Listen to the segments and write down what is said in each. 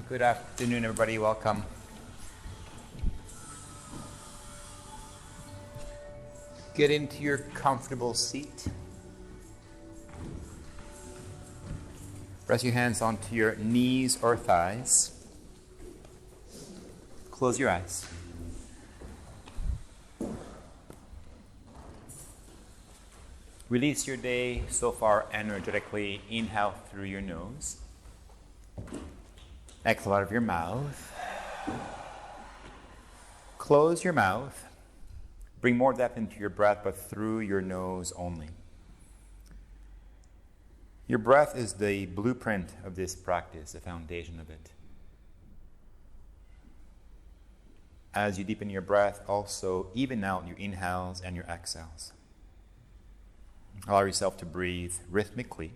Good afternoon, everybody. Welcome. Get into your comfortable seat. Press your hands onto your knees or thighs. Close your eyes. Release your day so far energetically. Inhale through your nose. Exhale out of your mouth. Close your mouth. Bring more depth into your breath, but through your nose only. Your breath is the blueprint of this practice, the foundation of it. As you deepen your breath, also even out your inhales and your exhales. Allow yourself to breathe rhythmically.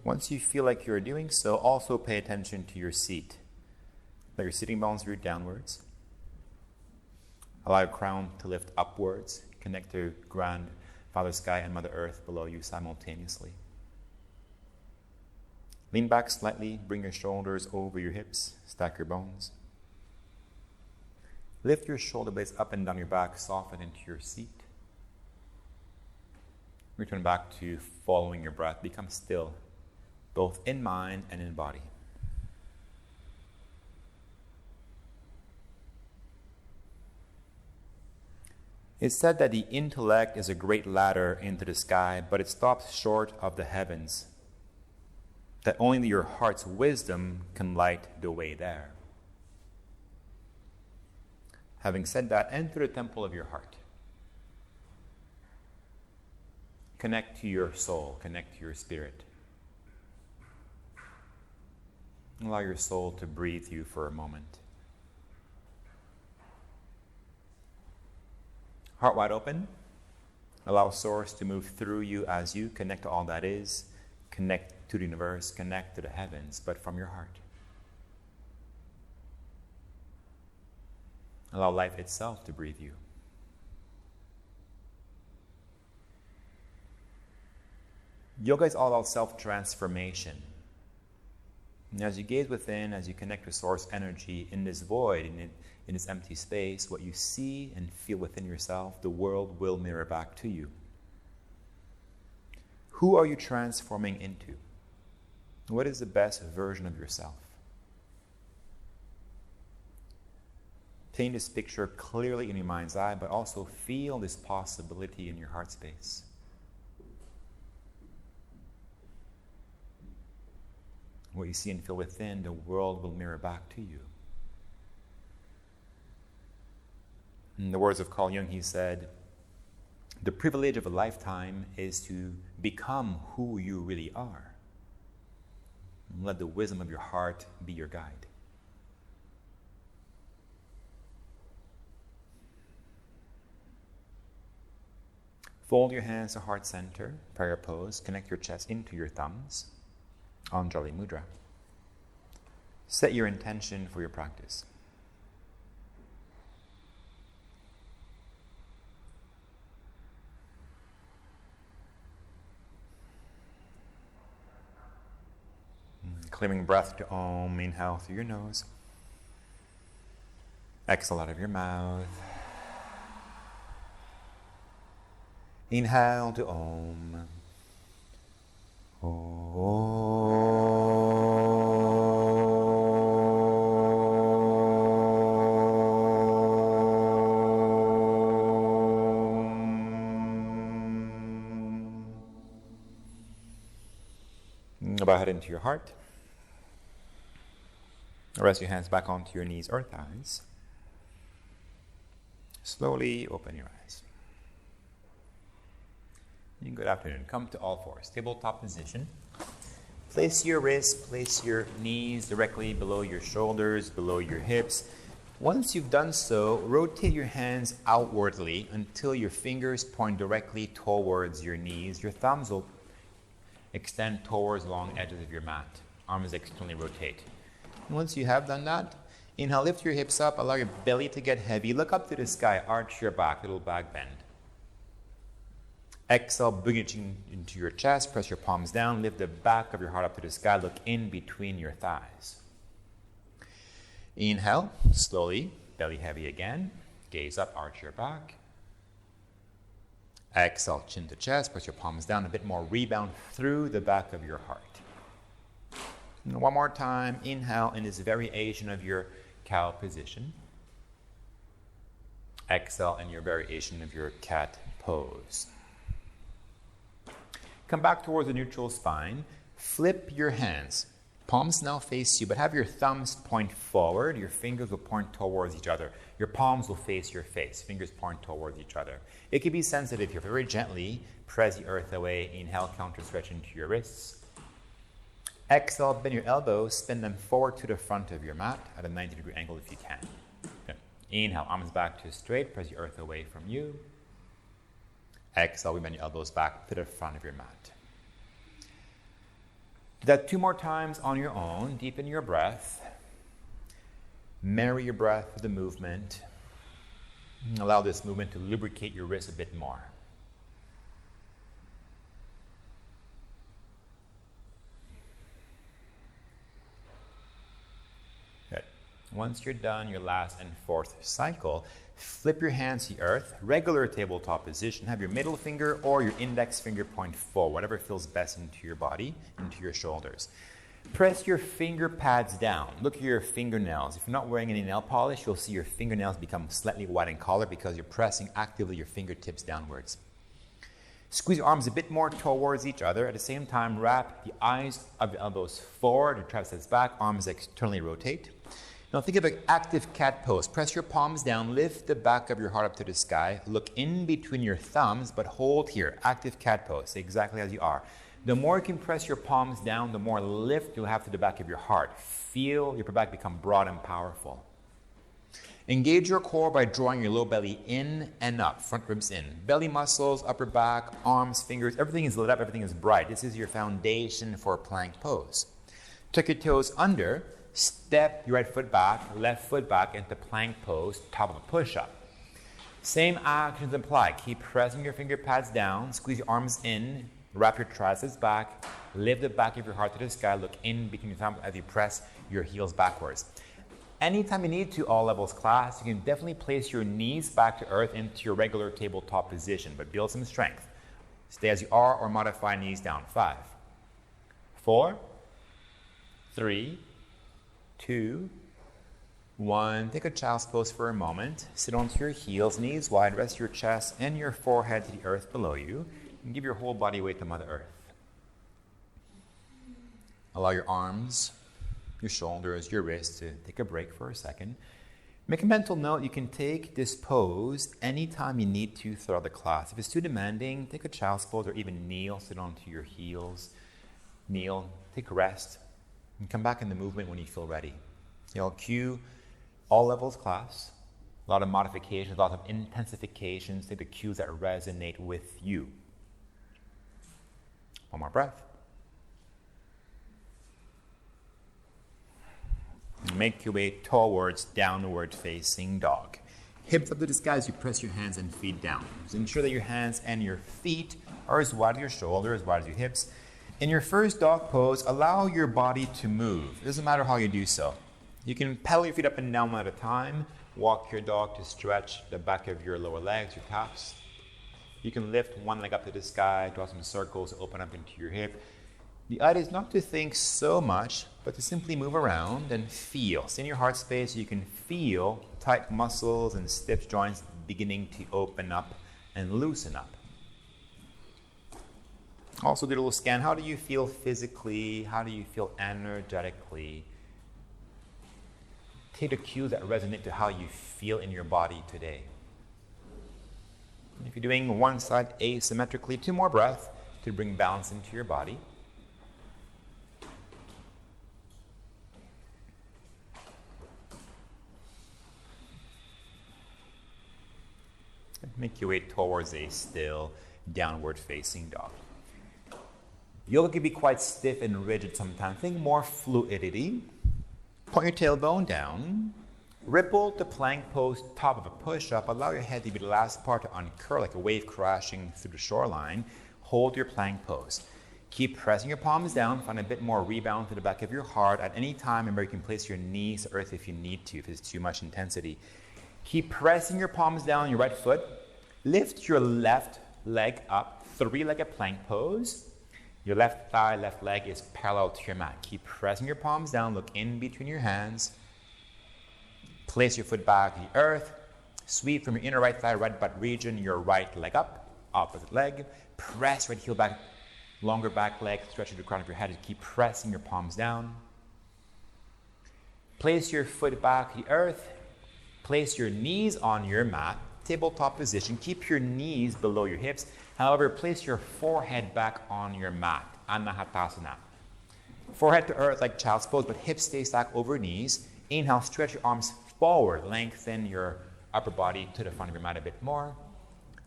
Once you feel like you're doing so, also pay attention to your seat. Let your sitting bones root downwards. Allow your crown to lift upwards. Connect to Grand Father Sky and Mother Earth below you simultaneously. Lean back slightly. Bring your shoulders over your hips. Stack your bones. Lift your shoulder blades up and down your back. Soften into your seat. Return back to following your breath. Become still, both in mind and in body. It's said that the intellect is a great ladder into the sky, but it stops short of the heavens. That only your heart's wisdom can light the way there. Having said that, enter the temple of your heart. Connect to your soul, connect to your spirit. Allow your soul to breathe you for a moment. Heart wide open. Allow Source to move through you as you connect to all that is. Connect to the universe, connect to the heavens, but from your heart. Allow life itself to breathe you. Yoga is all about self-transformation. And as you gaze within, as you connect to Source energy in this void, in this empty space, what you see and feel within yourself, the world will mirror back to you. Who are you transforming into? What is the best version of yourself? Paint this picture clearly in your mind's eye, but also feel this possibility in your heart space. What you see and feel within, the world will mirror back to you. In the words of Carl Jung, he said, "The privilege of a lifetime is to become who you really are. Let the wisdom of your heart be your guide." Fold your hands to heart center, prayer pose. Connect your chest into your thumbs. Anjali Mudra. Set your intention for your practice. Clearing breath to Om. Inhale through your nose. Exhale out of your mouth. Inhale to Om. Bow head into your heart. Rest your hands back onto your knees or thighs. Slowly open your eyes. Good afternoon. Come to all fours. Tabletop position. Place your wrists, place your knees directly below your shoulders, below your hips. Once you've done so, rotate your hands outwardly until your fingers point directly towards your knees. Your thumbs will extend towards the long edges of your mat. Arms externally rotate. And once you have done that, inhale, lift your hips up, allow your belly to get heavy. Look up to the sky, arch your back, little back bend. Exhale, bring it into your chest. Press your palms down. Lift the back of your heart up to the sky. Look in between your thighs. Inhale, slowly, belly heavy again. Gaze up, arch your back. Exhale, chin to chest. Press your palms down. A bit more rebound through the back of your heart. And one more time. Inhale in this variation of your cow position. Exhale in your variation of your cat pose. Come back towards the neutral spine. Flip your hands. Palms now face you, but have your thumbs point forward. Your fingers will point towards each other. Your palms will face your face. Fingers point towards each other. It can be sensitive here. Very gently press the earth away. Inhale, counter stretch into your wrists. Exhale, bend your elbows. Spin them forward to the front of your mat at a 90-degree angle if you can. Okay. Inhale, arms back to straight. Press the earth away from you. Exhale, we bend your elbows back to the front of your mat. Do that 2 more times on your own. Deepen your breath. Marry your breath with the movement. Allow this movement to lubricate your wrist a bit more. Good. Once you're done your last and 4th cycle, flip your hands to the earth, regular tabletop position. Have your middle finger or your index finger point forward, whatever feels best into your body, into your shoulders. Press your finger pads down. Look at your fingernails. If you're not wearing any nail polish, you'll see your fingernails become slightly white in color because you're pressing actively your fingertips downwards. Squeeze your arms a bit more towards each other. At the same time, wrap the eyes of your elbows forward, your triceps back, arms externally rotate. Now think of an active cat pose. Press your palms down, lift the back of your heart up to the sky, look in between your thumbs, but hold here. Active cat pose, exactly as you are. The more you can press your palms down, the more lift you'll have to the back of your heart. Feel your back become broad and powerful. Engage your core by drawing your low belly in and up, front ribs in. Belly muscles, upper back, arms, fingers, everything is lit up, everything is bright. This is your foundation for a plank pose. Tuck your toes under. Step your right foot back, left foot back into plank pose, top of a push-up. Same actions apply. Keep pressing your finger pads down, squeeze your arms in, wrap your triceps back, lift the back of your heart to the sky, look in between your thumbs as you press your heels backwards. Anytime you need to, all levels class, you can definitely place your knees back to earth into your regular tabletop position, but build some strength. Stay as you are or modify knees down. 5, 4, 3, 2, 1. Take a child's pose for a moment. Sit onto your heels, knees wide. Rest your chest and your forehead to the earth below you. And give your whole body weight to Mother Earth. Allow your arms, your shoulders, your wrists to take a break for a second. Make a mental note. You can take this pose anytime you need to throughout the class. If it's too demanding, take a child's pose or even kneel. Sit onto your heels. Kneel. Take a rest. And come back in the movement when you feel ready. You'll cue all levels class. A lot of modifications, a lot of intensifications. Take the cues that resonate with you. One more breath. Make your way towards downward facing dog. Hips up to the sky as you press your hands and feet down. So ensure that your hands and your feet are as wide as your shoulders, as wide as your hips. In your first dog pose, allow your body to move. It doesn't matter how you do so. You can pedal your feet up and down one at a time. Walk your dog to stretch the back of your lower legs, your calves. You can lift one leg up to the sky, draw some circles, open up into your hip. The idea is not to think so much, but to simply move around and feel. Stay in your heart space. You can feel tight muscles and stiff joints beginning to open up and loosen up. Also do a little scan. How do you feel physically? How do you feel energetically? Take the cues that resonate to how you feel in your body today. If you're doing one side asymmetrically, 2 more breaths to bring balance into your body. Make your way towards a still downward facing dog. Yoga can be quite stiff and rigid sometimes. Think more fluidity. Point your tailbone down. Ripple to plank pose, top of a push-up. Allow your head to be the last part to uncurl like a wave crashing through the shoreline. Hold your plank pose. Keep pressing your palms down. Find a bit more rebound to the back of your heart. At any time, remember you can place your knees to earth if you need to, if it's too much intensity. Keep pressing your palms down on your right foot. Lift your left leg up, three-legged plank pose. Your left thigh, left leg is parallel to your mat. Keep pressing your palms down. Look in between your hands. Place your foot back to the earth. Sweep from your inner right thigh, right butt region, your right leg up, opposite leg. Press right heel back, longer back leg, stretch to the crown of your head. Keep pressing your palms down. Place your foot back to the earth. Place your knees on your mat, tabletop position. Keep your knees below your hips. However, place your forehead back on your mat, Anahatasana. Forehead to earth like child's pose, but hips stay stacked over knees. Inhale, stretch your arms forward. Lengthen your upper body to the front of your mat a bit more.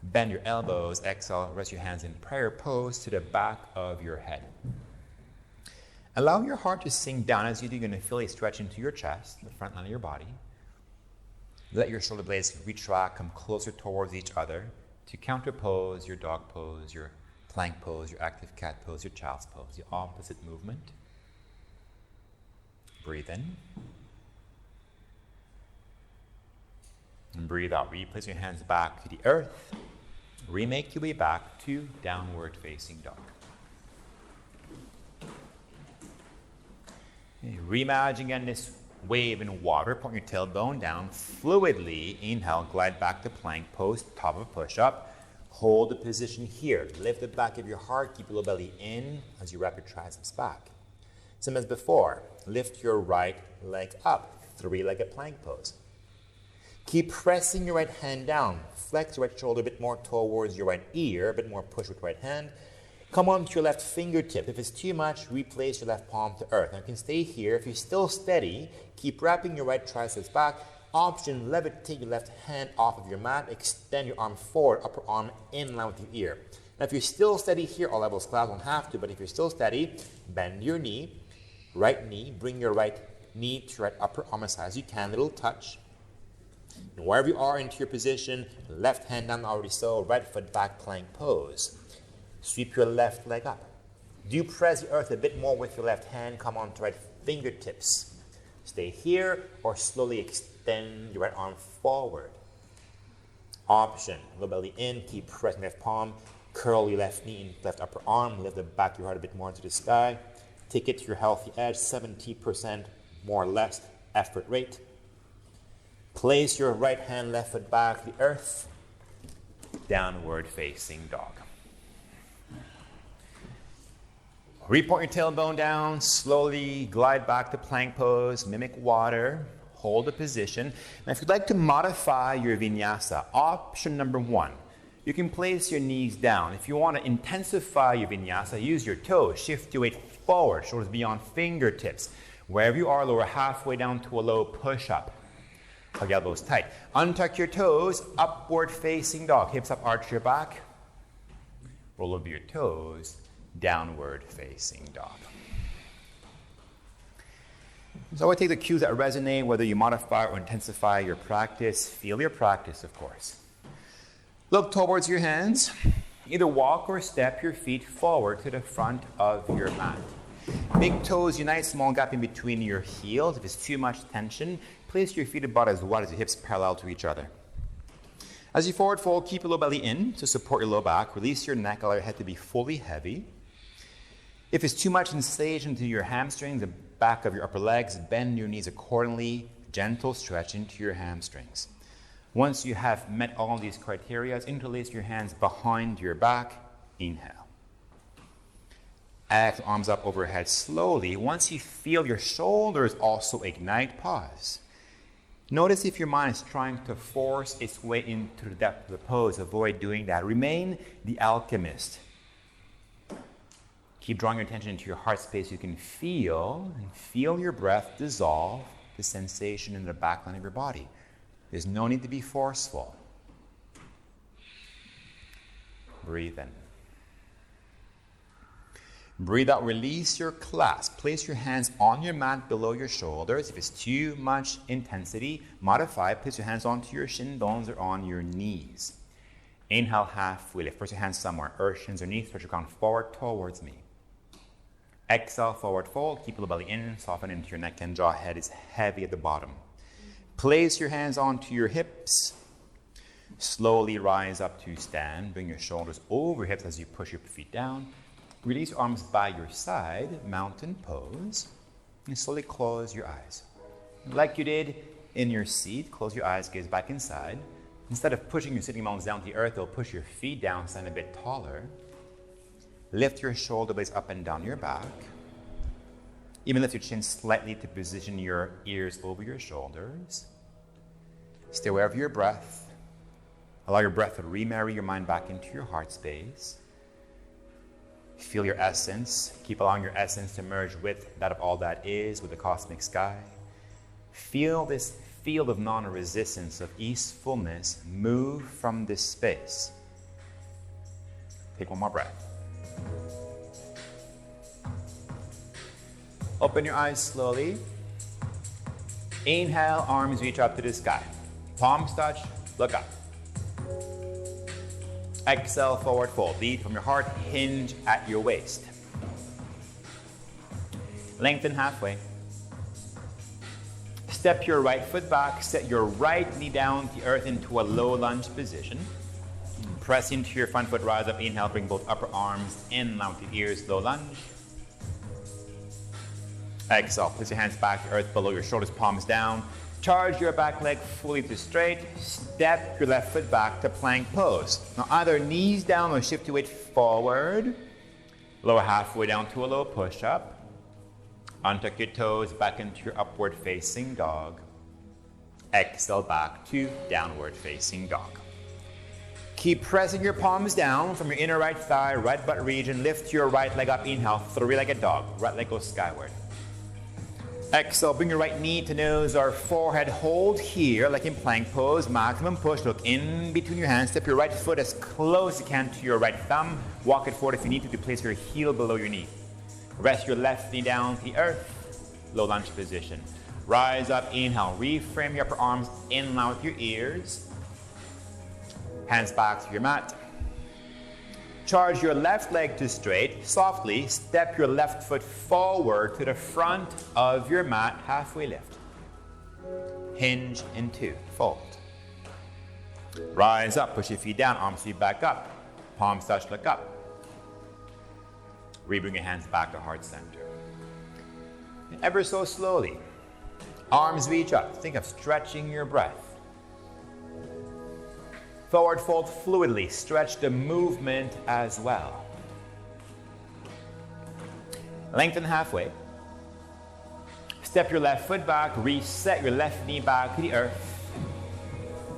Bend your elbows. Exhale, rest your hands in prayer pose to the back of your head. Allow your heart to sink down as you do. You're going to feel a stretch into your chest, the front line of your body. Let your shoulder blades retract, come closer towards each other to counter pose, your dog pose, your plank pose, your active cat pose, your child's pose, the opposite movement. Breathe in. And breathe out. Replace your hands back to the earth. Remake your way back to downward facing dog. Okay, reimagine again this wave in water. Point your tailbone down. Fluidly inhale, glide back to plank pose, top of a push-up. Hold the position here. Lift the back of your heart. Keep your low belly in as you wrap your triceps back. Same as before. Lift your right leg up. Three-legged plank pose. Keep pressing your right hand down. Flex your right shoulder a bit more towards your right ear. A bit more push with right hand. Come on to your left fingertip. If it's too much, replace your left palm to earth. Now you can stay here. If you're still steady, keep wrapping your right triceps back. Option, levitate your left hand off of your mat. Extend your arm forward, upper arm in line with your ear. Now if you're still steady here, all levels class, don't have to, but if you're still steady, bend your knee, right knee, bring your right knee to your right upper arm as high as you can, little touch. And wherever you are into your position, left hand down already so, right foot back plank pose. Sweep your left leg up. Do press the earth a bit more with your left hand. Come on to right fingertips. Stay here or slowly extend your right arm forward. Option, low belly in, keep pressing left palm. Curl your left knee in left upper arm. Lift the back of your heart a bit more into the sky. Take it to your healthy edge, 70% more or less effort rate. Place your right hand, left foot back to the earth. Downward facing dog. Repoint your tailbone down, slowly glide back to plank pose, mimic water, hold the position. Now if you'd like to modify your vinyasa, option number 1, you can place your knees down. If you want to intensify your vinyasa, use your toes, shift your weight forward, shoulders beyond fingertips. Wherever you are, lower halfway down to a low push-up. Hug your elbows tight. Untuck your toes, upward facing dog. Hips up, arch your back. Roll over your toes, downward facing dog. So I take the cues that resonate, whether you modify or intensify your practice. Feel your practice, of course. Look towards your hands. Either walk or step your feet forward to the front of your mat. Big toes unite, small gap in between your heels. If it's too much tension, place your feet about as wide as your hips parallel to each other. As you forward fold, keep your low belly in to support your low back. Release your neck, allow your head to be fully heavy. If it's too much sensation to your hamstrings, the back of your upper legs, bend your knees accordingly. Gentle stretch into your hamstrings. Once you have met all these criteria, interlace your hands behind your back. Inhale. Exhale, arms up overhead slowly. Once you feel your shoulders also ignite, pause. Notice if your mind is trying to force its way into the depth of the pose. Avoid doing that. Remain the alchemist. Keep drawing your attention into your heart space. You can feel your breath dissolve the sensation in the back line of your body. There's no need to be forceful. Breathe in. Breathe out, release your clasp. Place your hands on your mat below your shoulders. If it's too much intensity, modify. Place your hands onto your shin bones or on your knees. Inhale, halfway lift. Press your hands somewhere. Earth, shins, or knees. Stretch your crown forward towards me. Exhale, forward fold. Keep the belly in. Soften into your neck and jaw. Head is heavy at the bottom. Place your hands onto your hips. Slowly rise up to stand. Bring your shoulders over your hips as you push your feet down. Release your arms by your side. Mountain pose. And slowly close your eyes. Like you did in your seat, close your eyes, gaze back inside. Instead of pushing your sitting bones down to the earth, you'll push your feet down, stand a bit taller. Lift your shoulder blades up and down your back. Even lift your chin slightly to position your ears over your shoulders. Stay aware of your breath. Allow your breath to remarry your mind back into your heart space. Feel your essence. Keep allowing your essence to merge with that of all that is, with the cosmic sky. Feel this field of non-resistance, of easefulness, move from this space. Take one more breath. Open your eyes slowly. Inhale, arms reach up to the sky. Palms touch, look up. Exhale, forward fold. Lead from your heart, hinge at your waist. Lengthen halfway. Step your right foot back, set your right knee down to the earth into a low lunge position. Press into your front foot, rise up, inhale, bring both upper arms in, line with your ears, low lunge. Exhale, place your hands back to earth below your shoulders, palms down. Charge your back leg fully to straight. Step your left foot back to plank pose. Now either knees down or shift your weight forward. Lower halfway down to a low push-up. Untuck your toes back into your upward facing dog. Exhale back to downward facing dog. Keep pressing your palms down from your inner right thigh, right butt region. Lift your right leg up, inhale, three-legged dog. Right leg goes skyward. Exhale, bring your right knee to nose or forehead. Hold here like in plank pose. Maximum push. Look in between your hands. Step your right foot as close as you can to your right thumb. Walk it forward if you need to place your heel below your knee. Rest your left knee down to the earth. Low lunge position. Rise up, inhale. Reframe your upper arms in line with your ears. Hands back to your mat. Charge your left leg to straight. Softly step your left foot forward to the front of your mat. Halfway lift. Hinge in two. Fold. Rise up. Push your feet down. Arms sweep back up. Palms touch. Look up. Rebring your hands back to heart center. And ever so slowly, arms reach up. Think of stretching your breath. Forward fold fluidly. Stretch the movement as well. Lengthen halfway. Step your left foot back. Reset your left knee back to the earth.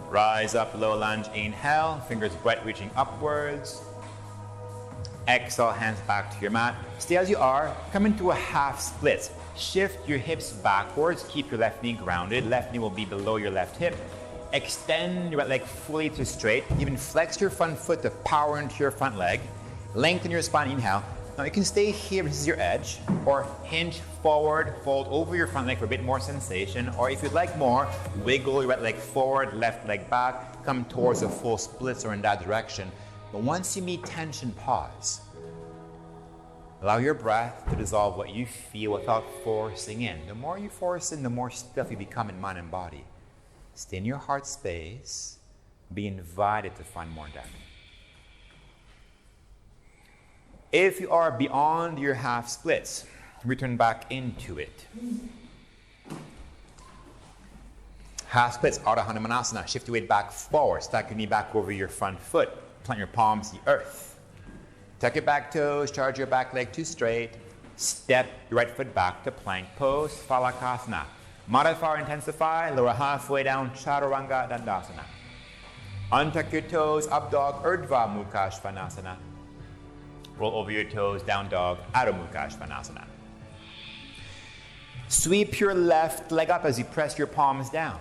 Rise up, low lunge. Inhale. Fingers bright reaching upwards. Exhale, hands back to your mat. Stay as you are. Come into a half split. Shift your hips backwards. Keep your left knee grounded. Left knee will be below your left hip. Extend your right leg fully to straight. Even flex your front foot to power into your front leg. Lengthen your spine, inhale. Now you can stay here, this is your edge, or hinge forward, fold over your front leg for a bit more sensation, or if you'd like more, wiggle your right leg forward, left leg back, come towards a full splits or in that direction. But once you meet tension, pause. Allow your breath to dissolve what you feel without forcing in. The more you force in, the more stiff you become in mind and body. Stay in your heart space. Be invited to find more depth. If you are beyond your half splits, return back into it. Half splits, Ardha Hanumanasana. Shift your weight back forward. Stack your knee back over your front foot. Plant your palms to the earth. Tuck your back toes. Charge your back leg to straight. Step your right foot back to plank pose. Phalakasana. Modify or intensify, lower halfway down, Chaturanga Dandasana. Untuck your toes, up dog, Urdhva Mukha Svanasana. Roll over your toes, down dog, Adho Mukha Svanasana. Sweep your left leg up as you press your palms down.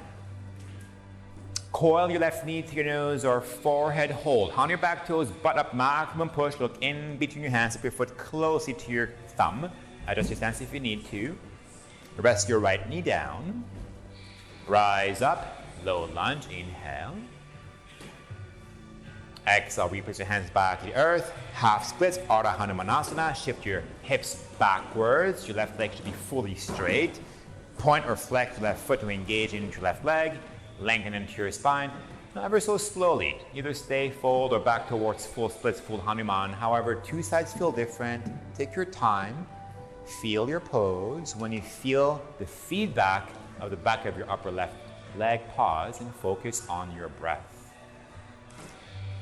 Coil your left knee to your nose or forehead, hold. On your back toes, butt up, maximum push. Look in between your hands, step your foot closely to your thumb. Adjust your stance if you need to. Rest your right knee down. Rise up, low lunge, inhale. Exhale, replace your hands back to the earth. Half splits, Ardha Hanumanasana. Shift your hips backwards. Your left leg should be fully straight. Point or flex your left foot to engage into your left leg. Lengthen into your spine. Now ever so slowly. Either stay, fold, or back towards full splits, full Hanuman. However, two sides feel different. Take your time. Feel your pose. When you feel the feedback of the back of your upper left leg, pause and focus on your breath.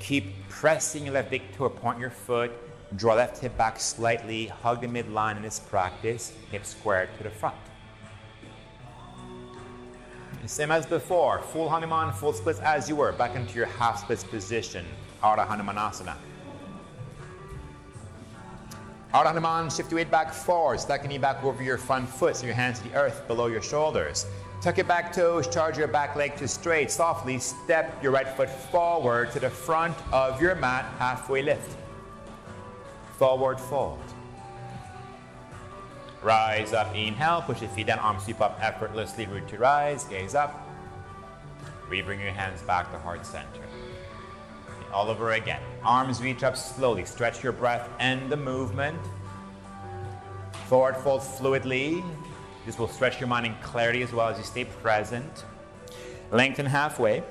Keep pressing your left big toe, point your foot, draw left hip back slightly, hug the midline in this practice, hip squared to the front. Same as before, full Hanuman, full splits as you were, back into your half splits position, Ardha Hanumanasana. Ardha Hanuman, shift your weight back forward, stack your knee back over your front foot, so your hands to the earth below your shoulders. Tuck your back toes, charge your back leg to straight. Softly step your right foot forward to the front of your mat, halfway lift. Forward fold. Rise up, inhale, push your feet down, arms sweep up effortlessly, root to rise, gaze up. Rebring your hands back to heart center. All over again. Arms reach up slowly, stretch your breath and the movement. Forward fold fluidly. This will stretch your mind in clarity as well as you stay present. Lengthen halfway.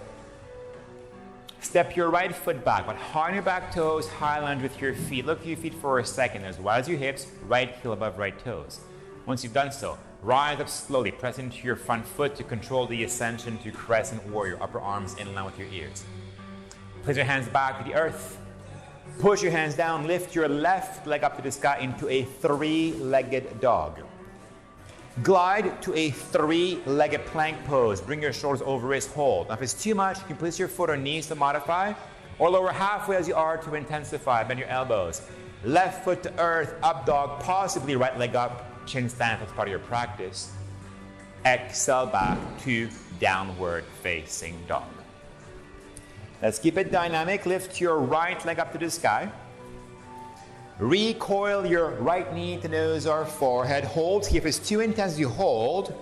Step your right foot back, but hard on your back toes, high lunge with your feet. Look to your feet for a second, as wide as your hips, right heel above right toes. Once you've done so, rise up slowly, press into your front foot to control the ascension to crescent warrior, upper arms in line with your ears. Place your hands back to the earth. Push your hands down, lift your left leg up to the sky into a three-legged dog. Glide to a three-legged plank pose. Bring your shoulders over wrist, hold. Now if it's too much, you can place your foot or knees to modify, or lower halfway as you are to intensify. Bend your elbows. Left foot to earth, up dog, possibly right leg up, chin stand if that's part of your practice. Exhale back to downward facing dog. Let's keep it dynamic. Lift your right leg up to the sky. Recoil your right knee to nose or forehead. Hold. If it's too intense, you hold.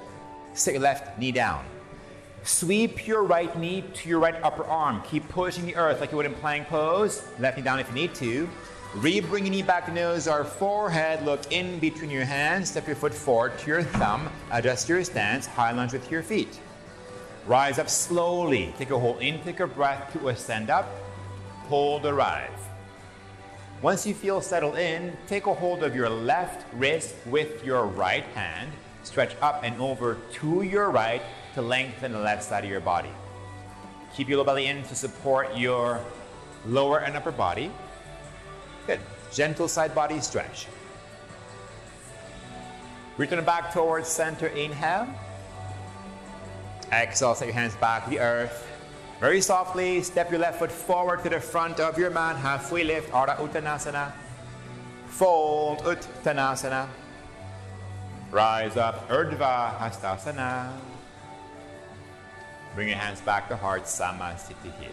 Set your left knee down. Sweep your right knee to your right upper arm. Keep pushing the earth like you would in plank pose. Left knee down if you need to. Bring your knee back to nose or forehead. Look in between your hands. Step your foot forward to your thumb. Adjust your stance. High lunge with your feet. Rise up slowly. Take a whole intake of breath to ascend up. Hold or rise. Once you feel settled in, take a hold of your left wrist with your right hand. Stretch up and over to your right to lengthen the left side of your body. Keep your low belly in to support your lower and upper body. Good. Gentle side body stretch. Return back towards center. Inhale. Exhale, set your hands back to the earth. Very softly, step your left foot forward to the front of your mat, halfway lift, Ardha Uttanasana. Fold, Uttanasana. Rise up, Urdhva Hastasana. Bring your hands back to heart, Samasthiti here.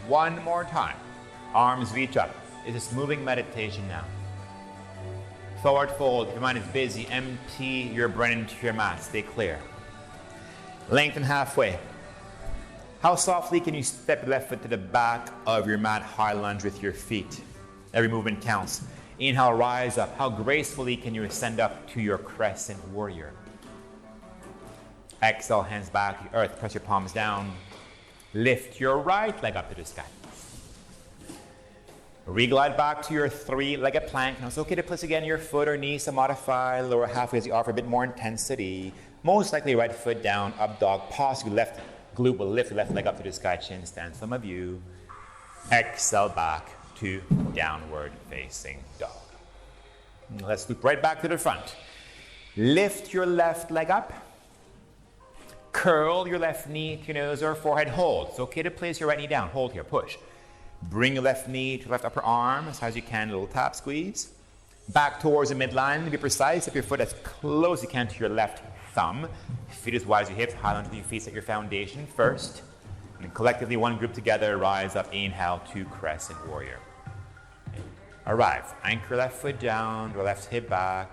One more time. Arms reach up. It's a moving meditation now. Forward fold, if your mind is busy, empty your brain into your mat, stay clear. Lengthen halfway. How softly can you step your left foot to the back of your mat, high lunge with your feet? Every movement counts. Inhale, rise up. How gracefully can you ascend up to your crescent warrior? Exhale, hands back to the earth. Press your palms down. Lift your right leg up to the sky. Reglide back to your three-legged plank. Now it's okay to place again your foot or knees to modify. Lower halfway as you offer a bit more intensity. Most likely right foot down, up dog. Possibly left glute will lift your left leg up to the sky, chin stand. Some of you. Exhale back to downward facing dog. Let's loop right back to the front. Lift your left leg up. Curl your left knee to your nose or forehead. Hold. It's okay to place your right knee down. Hold here. Push. Bring your left knee to the left upper arm as high as you can. A little tap squeeze. Back towards the midline. To be precise, step your foot as close as you can to your left thumb. Feet as wide as your hips. High lunge with your feet. Set your foundation first. And collectively, one group together, rise up, inhale to crescent warrior. Arrive. Anchor left foot down, your left hip back,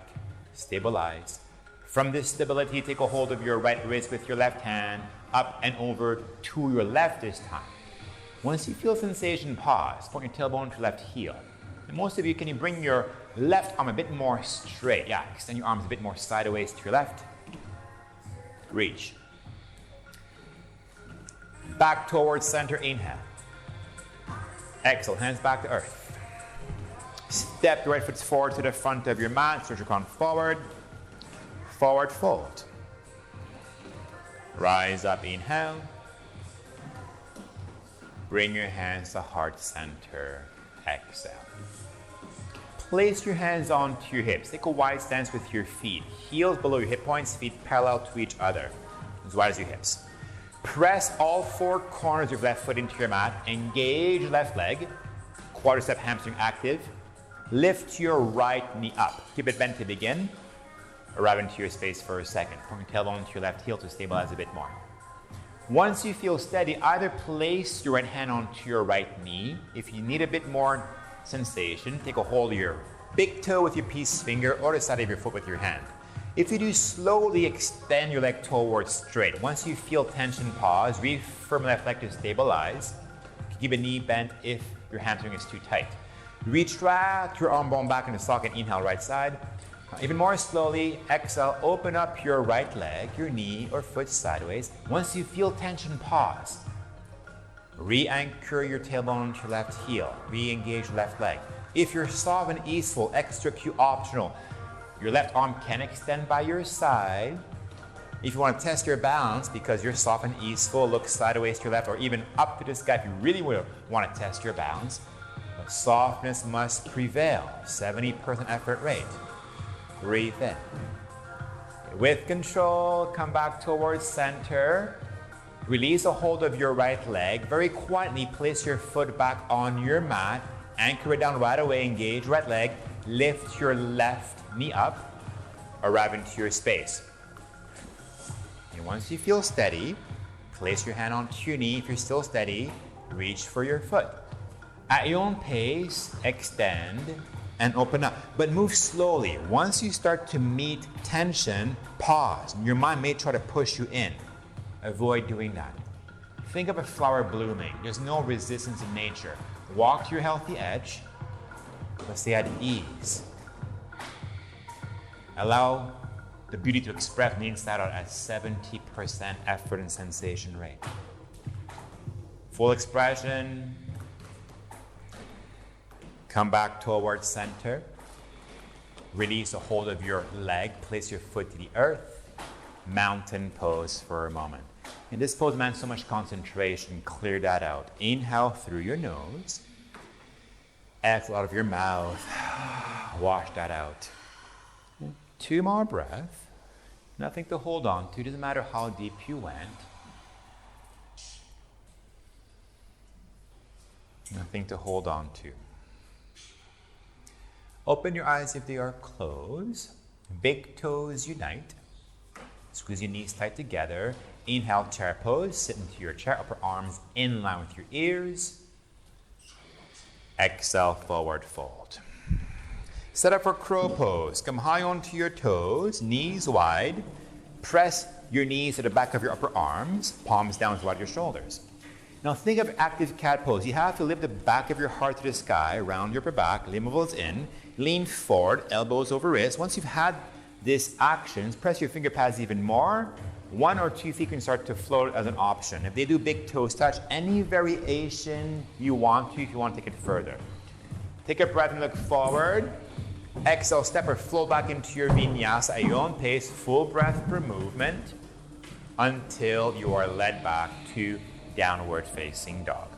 stabilize. From this stability, take a hold of your right wrist with your left hand, up and over to your left this time. Once you feel sensation, pause. Point your tailbone to your left heel. And most of you, can you bring your left arm a bit more straight? Yeah, extend your arms a bit more sideways to your left. Reach. Back towards center, inhale. Exhale, hands back to earth. Step your right foot forward to the front of your mat, stretch your crown forward. Forward fold. Rise up, inhale. Bring your hands to heart center, exhale. Place your hands onto your hips. Take a wide stance with your feet. Heels below your hip points, feet parallel to each other, as wide as your hips. Press all four corners of your left foot into your mat. Engage left leg. Quadricep hamstring active. Lift your right knee up. Keep it bent to begin. Arrive into your space for a second. Point your tailbone to your left heel to stabilize a bit more. Once you feel steady, either place your right hand onto your right knee. If you need a bit more sensation, take a hold of your big toe with your peace finger or the side of your foot with your hand. If you do, slowly extend your leg towards straight. Once you feel tension, pause. Reaffirm left leg to stabilize. Keep a knee bent if your hamstring is too tight. Retract your arm bone back in the socket. Inhale, right side. Even more slowly, exhale, open up your right leg, your knee or foot sideways. Once you feel tension, pause. Re-anchor your tailbone to your left heel. Re-engage left leg. If you're soft and easeful, extra Q optional. Your left arm can extend by your side. If you want to test your balance, because you're soft and easeful, look sideways to your left or even up to the sky if you really want to test your balance. But softness must prevail. 70% effort rate. Breathe in. With control, come back towards center. Release a hold of your right leg. Very quietly place your foot back on your mat. Anchor it down right away. Engage right leg. Lift your left knee up. Arrive into your space. And once you feel steady, place your hand onto your knee. If you're still steady, reach for your foot. At your own pace, extend and open up, but move slowly. Once you start to meet tension, pause. Your mind may try to push you in. Avoid doing that. Think of a flower blooming. There's no resistance in nature. Walk to your healthy edge, but stay at ease. Allow the beauty to express from the inside out at 70% effort and sensation rate. Full expression. Come back towards center. Release a hold of your leg. Place your foot to the earth. Mountain pose for a moment. In this pose, man, so much concentration. Clear that out. Inhale through your nose. Exhale out of your mouth. Wash that out. 2 more breaths. Nothing to hold on to. Doesn't matter how deep you went. Nothing to hold on to. Open your eyes if they are closed. Big toes unite. Squeeze your knees tight together. Inhale, chair pose. Sit into your chair. Upper arms in line with your ears. Exhale, forward fold. Set up for crow pose. Come high onto your toes, knees wide. Press your knees to the back of your upper arms. Palms down toward your shoulders. Now think of active cat pose. You have to lift the back of your heart to the sky, round your upper back, limb ovals in, lean forward, elbows over wrists. Once you've had this action, press your finger pads even more. 1 or 2 feet can start to float as an option. If they do big toes touch, any variation you want to if you want to take it further. Take a breath and look forward. Exhale, step or flow back into your vinyasa at your own pace, full breath per movement until you are led back to downward facing dog.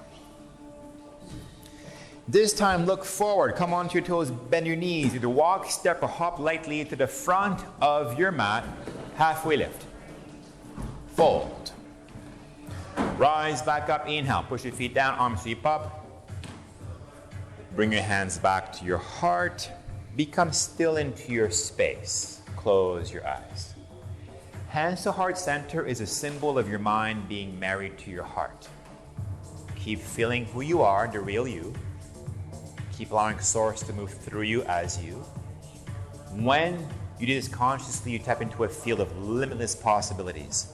This time look forward, come onto your toes, bend your knees, either walk, step or hop lightly to the front of your mat, halfway lift. Fold. Rise back up, inhale, push your feet down, arms sweep up. Bring your hands back to your heart. Become still into your space. Close your eyes. Hands to heart center is a symbol of your mind being married to your heart. Keep feeling who you are, the real you. Keep allowing Source to move through you as you. When you do this consciously, you tap into a field of limitless possibilities.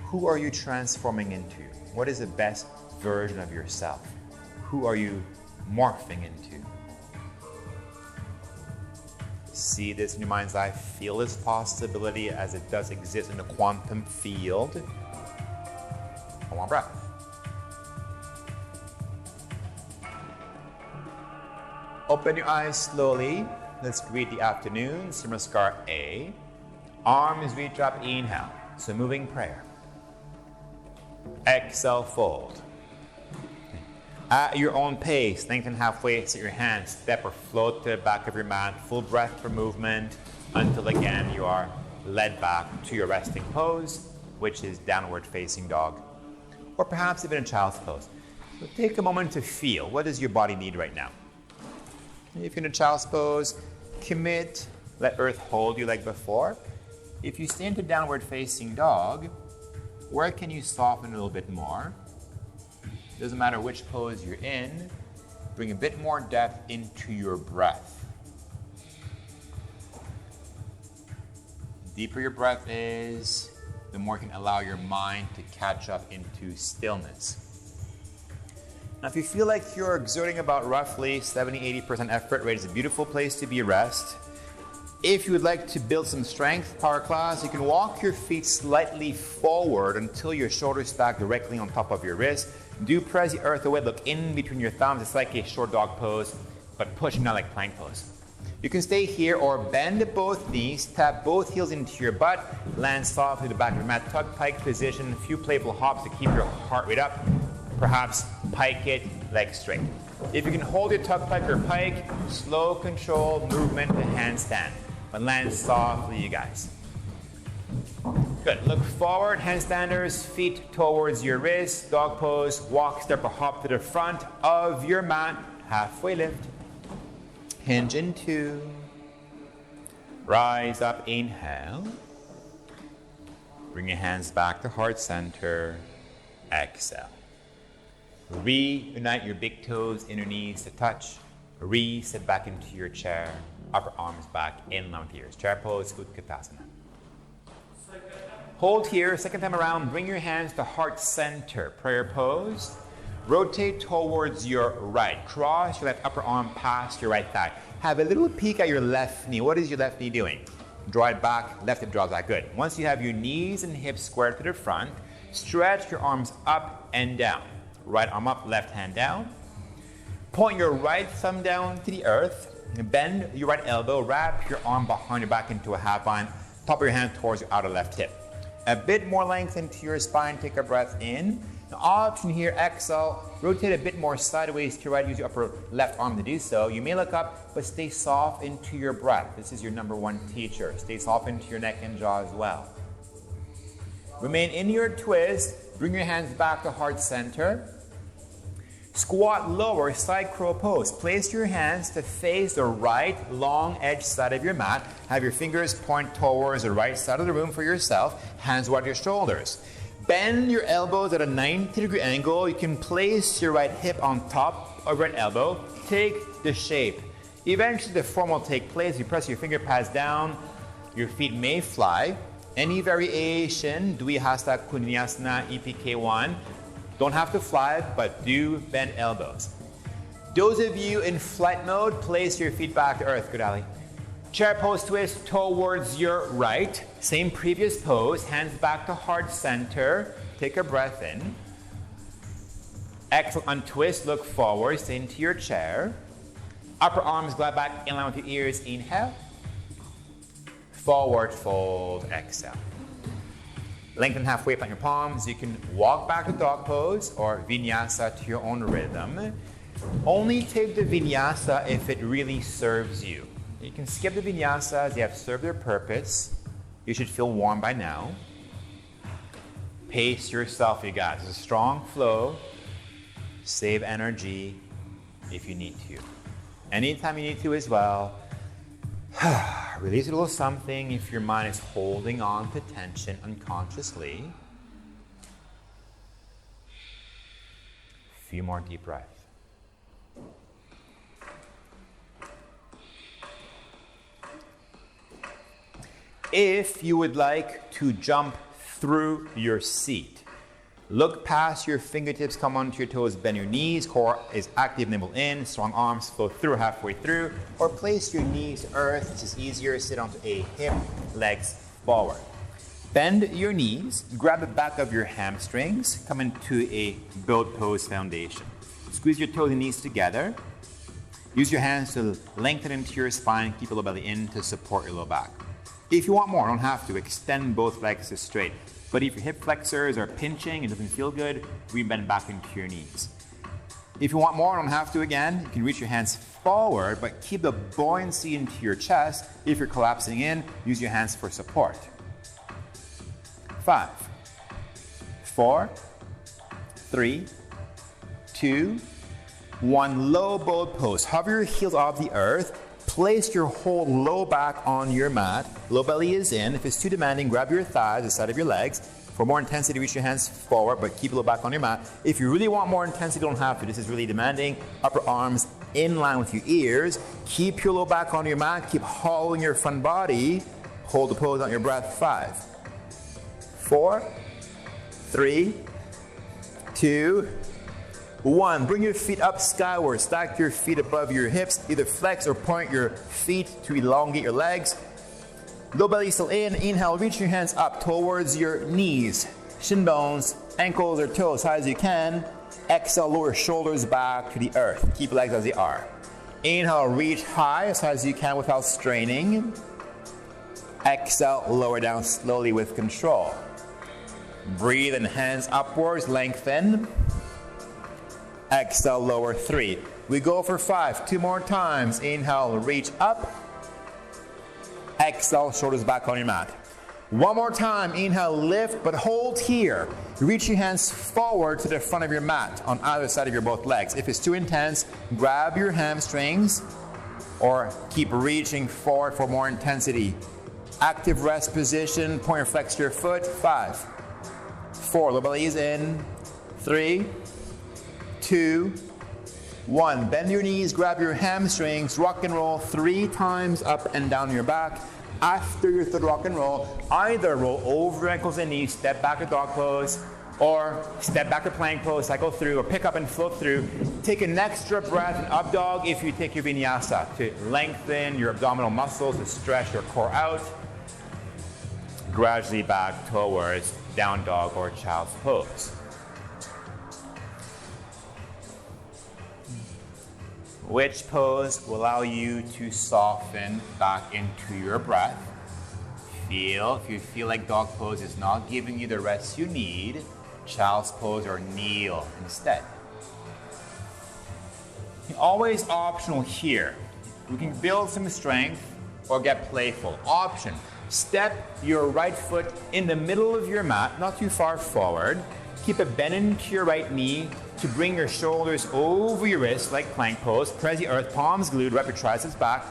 Who are you transforming into? What is the best version of yourself? Who are you morphing into? See this in your mind's eye. Feel this possibility as it does exist in the quantum field. One more breath. Open your eyes slowly. Let's greet the afternoon. Namaskar A. Arms reach up, inhale. So moving prayer. Exhale, fold. At your own pace, lengthen halfway, set your hands, step or float to the back of your mat, full breath for movement, until again you are led back to your resting pose, which is downward facing dog, or perhaps even a child's pose. So take a moment to feel, what does your body need right now? If you're in a child's pose, commit, let earth hold you like before. If you stay into downward facing dog, where can you soften a little bit more? Doesn't matter which pose you're in, bring a bit more depth into your breath. The deeper your breath is, the more you can allow your mind to catch up into stillness. Now, if you feel like you're exerting about roughly 70-80% effort rate, it's a beautiful place to be at rest. If you would like to build some strength, power class, you can walk your feet slightly forward until your shoulders stack directly on top of your wrist. Do press the earth away, look in between your thumbs. It's like a short dog pose, but pushing out like plank pose. You can stay here or bend both knees, tap both heels into your butt, land softly to the back of your mat, tuck pike position, a few playful hops to keep your heart rate up. Perhaps pike it, legs straight. If you can hold your tuck pike or pike, slow controlled movement to handstand. But land softly, you guys. Good. Look forward, handstanders, feet towards your wrists, dog pose, walk, step, or hop to the front of your mat, halfway lift. Hinge into. Rise up, inhale. Bring your hands back to heart center. Exhale. Reunite your big toes, inner knees to touch. Sit back into your chair. Upper arms back, in line with ears. Chair pose, Utkatasana. Hold here, second time around, bring your hands to heart center. Prayer pose. Rotate towards your right. Cross your left upper arm past your right thigh. Have a little peek at your left knee. What is your left knee doing? Draw it back, left hip draws back. Good. Once you have your knees and hips squared to the front, stretch your arms up and down. Right arm up, left hand down. Point your right thumb down to the earth. Bend your right elbow. Wrap your arm behind your back into a half bind. Top of your hand towards your outer left hip. A bit more length into your spine. Take a breath in. Now, option here, exhale. Rotate a bit more sideways to your right. Use your upper left arm to do so. You may look up, but stay soft into your breath. This is your number one teacher. Stay soft into your neck and jaw as well. Remain in your twist. Bring your hands back to heart center. Squat lower, side crow pose. Place your hands to face the right long edge side of your mat. Have your fingers point towards the right side of the room for yourself. Hands wide your shoulders. Bend your elbows at a 90-degree angle. You can place your right hip on top of right elbow. Take the shape. Eventually the form will take place. You press your finger pads down. Your feet may fly. Any variation, Dvihasta Vinyasa EPK1. Don't have to fly, but do bend elbows. Those of you in flight mode, place your feet back to earth. Good, Ali. Chair pose twist towards your right. Same previous pose. Hands back to heart center. Take a breath in. Exhale, untwist, look forward, stay into your chair. Upper arms glide back in line with your ears. Inhale. Forward fold, exhale. Lengthen halfway, plant your palms. You can walk back to dog pose or vinyasa to your own rhythm. Only take the vinyasa if it really serves you. You can skip the vinyasas, they have served their purpose. You should feel warm by now. Pace yourself, you guys. It's a strong flow. Save energy if you need to. Anytime you need to as well. Release a little something if your mind is holding on to tension unconsciously. few more deep breaths. If you would like to jump through your seat, look past your fingertips, come onto your toes, bend your knees, core is active, navel in, strong arms flow through halfway through, or place your knees to earth, this is easier, sit onto a hip, legs forward. Bend your knees, grab the back of your hamstrings, come into a build pose foundation. Squeeze your toes and knees together. Use your hands to lengthen into your spine, keep your low belly in to support your low back. If you want more, don't have to, extend both legs to straight. But if your hip flexors are pinching, it doesn't feel good, re-bend back into your knees. If you want more, don't have to again, you can reach your hands forward, but keep the buoyancy into your chest. If you're collapsing in, use your hands for support. 5, 4, 3, 2, 1. Low boat pose. Hover your heels off the earth. Place your whole low back on your mat. Low belly is in. If it's too demanding, grab your thighs, the side of your legs. For more intensity, reach your hands forward, but keep low back on your mat. If you really want more intensity, don't have to. This is really demanding. Upper arms in line with your ears. Keep your low back on your mat. Keep hollowing your front body. Hold the pose on your breath. 5, 4, 3, 2, 1. Bring your feet up skyward. Stack your feet above your hips. Either flex or point your feet to elongate your legs. Low belly still in. Inhale, reach your hands up towards your knees, shin bones, ankles or toes, high as you can. Exhale, lower shoulders back to the earth. Keep legs as they are. Inhale, reach high as you can without straining. Exhale, lower down slowly with control. Breathe and hands upwards, lengthen. Exhale, lower 3. We go for 5. 2 more times. Inhale, reach up. Exhale, shoulders back on your mat. 1 more time. Inhale, lift, but hold here. Reach your hands forward to the front of your mat on either side of your both legs. If it's too intense, grab your hamstrings or keep reaching forward for more intensity. Active rest position. Point or flex your foot. 5, 4. Low belly is in. 3, 2, 1. Bend your knees, grab your hamstrings, rock and roll 3 times up and down your back. After your third rock and roll, either roll over your ankles and knees, step back to dog pose, or step back to plank pose, cycle through, or pick up and float through. Take an extra breath in up dog if you take your vinyasa to lengthen your abdominal muscles, to stretch your core out. Gradually back towards down dog or child's pose. Which pose will allow you to soften back into your breath. If you feel like dog pose is not giving you the rest you need, child's pose or kneel instead. Always optional here. We can build some strength or get playful. Option. Step your right foot in the middle of your mat, not too far forward. Keep a bend into your right knee to bring your shoulders over your wrists like plank pose. Press the earth, palms glued, wrap your triceps back.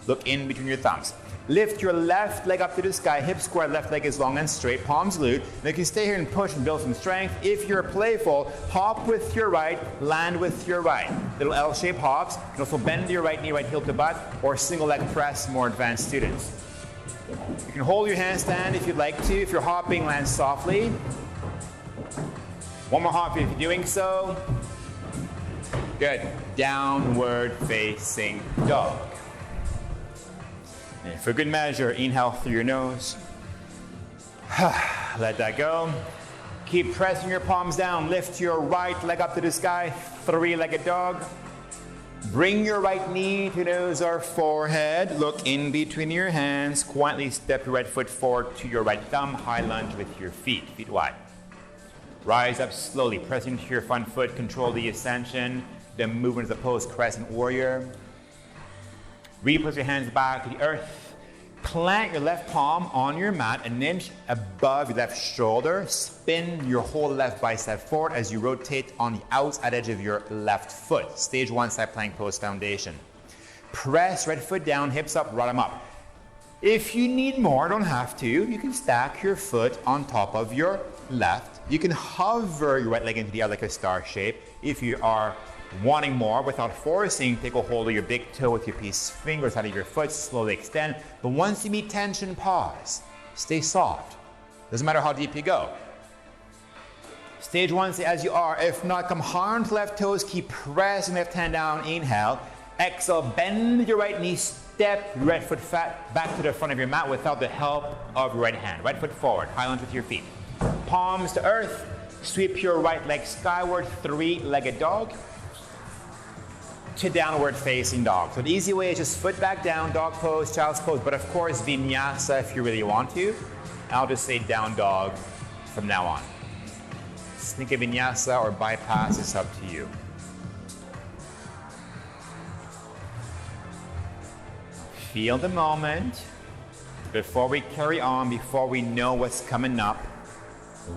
Look in between your thumbs. Lift your left leg up to the sky, hip square, left leg is long and straight, palms glued. Now you can stay here and push and build some strength. If you're playful, hop with your right, land with your right. Little L-shaped hops. You can also bend your right knee, right heel to butt, or single leg press, more advanced students. You can hold your handstand if you'd like to. If you're hopping, land softly. 1 more hop if you're doing so. Good. Downward facing dog. And for good measure, inhale through your nose. Let that go. Keep pressing your palms down. Lift your right leg up to the sky. 3-legged dog. Bring your right knee to nose or forehead. Look in between your hands. Quietly step your right foot forward to your right thumb. High lunge with your feet wide. Rise up slowly. Press into your front foot. Control the ascension. Then move into the pose crescent warrior. Replace your hands back to the earth. Plant your left palm on your mat an inch above your left shoulder. Spin your whole left bicep forward as you rotate on the outside edge of your left foot. Stage 1 side plank pose foundation. Press right foot down, hips up, bottom up. If you need more, don't have to. You can stack your foot on top of your left You can hover your right leg into the other like a star shape. If you are wanting more without forcing, take a hold of your big toe with your peace fingers out of your foot, slowly extend. But once you meet tension, pause. Stay soft. Doesn't matter how deep you go. Stage 1, stay as you are. If not, come hard to left toes, keep pressing left hand down, inhale. Exhale, bend your right knee, step your right foot back to the front of your mat without the help of your right hand. Right foot forward, high lunge with your feet. Palms to earth, sweep your right leg skyward, three-legged dog to downward facing dog. So the easy way is just foot back down, dog pose, child's pose, but of course vinyasa if you really want to. I'll just say down dog from now on. Sneak a vinyasa or bypass is up to you. Feel the moment. Before we carry on, before we know what's coming up,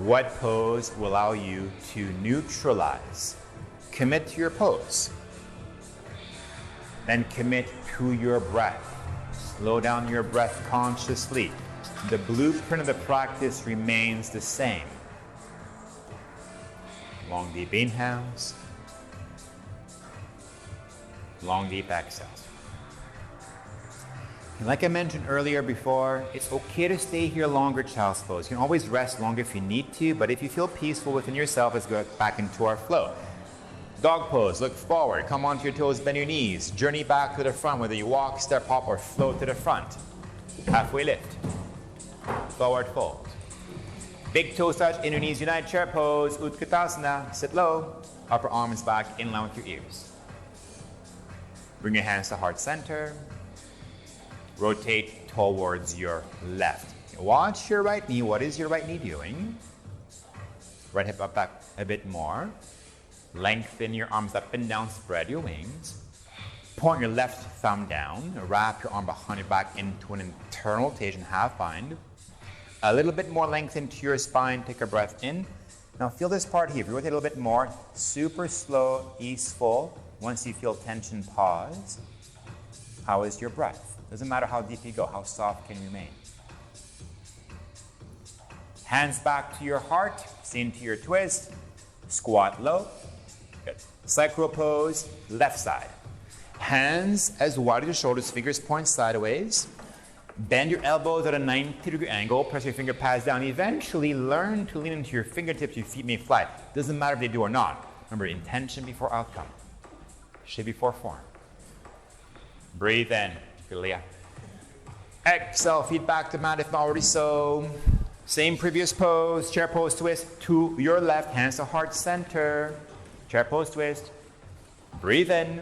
what pose will allow you to neutralize? Commit to your pose. Then commit to your breath. Slow down your breath consciously. The blueprint of the practice remains the same. Long deep inhales. Long deep exhales. And like I mentioned earlier before, it's okay to stay here longer, child's pose. You can always rest longer if you need to, but if you feel peaceful within yourself, let's go back into our flow. Dog pose, look forward, come onto your toes, bend your knees, journey back to the front, whether you walk, step, hop, or float to the front. Halfway lift, forward fold. Big toes touch, inner knees unite, chair pose, Utkatasana, sit low, upper arms back, in line with your ears. Bring your hands to heart center. Rotate towards your left. Watch your right knee. What is your right knee doing? Right hip up back a bit more. Lengthen your arms up and down. Spread your wings. Point your left thumb down. Wrap your arm behind your back into an internal rotation, half bind. A little bit more length into your spine. Take a breath in. Now feel this part here. If you rotate a little bit more, super slow, easeful. Once you feel tension, pause. How is your breath? Doesn't matter how deep you go, how soft can you remain. Hands back to your heart, stay into your twist, squat low. Good. Sacral pose, left side. Hands as wide as your shoulders, fingers point sideways. Bend your elbows at a 90-degree angle, press your finger pads down. Eventually learn to lean into your fingertips, your feet may fly. Doesn't matter if they do or not. Remember, intention before outcome. Shape before form. Breathe in. Exhale, feet back to mat if not already so. Same previous pose, chair pose twist to your left, hands to heart center. Chair pose twist. Breathe in.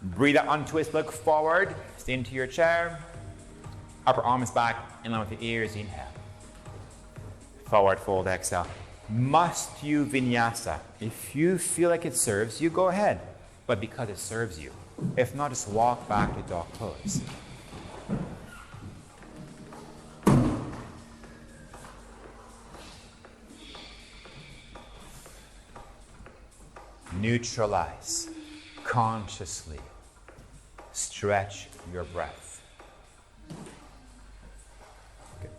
Breathe out, untwist, look forward. Stay into your chair. Upper arms back, in line with the ears, inhale. Forward fold, exhale. Must you vinyasa? If you feel like it serves you, go ahead. But because it serves you. If not, just walk back to dog pose. Neutralize consciously. Stretch your breath. Good.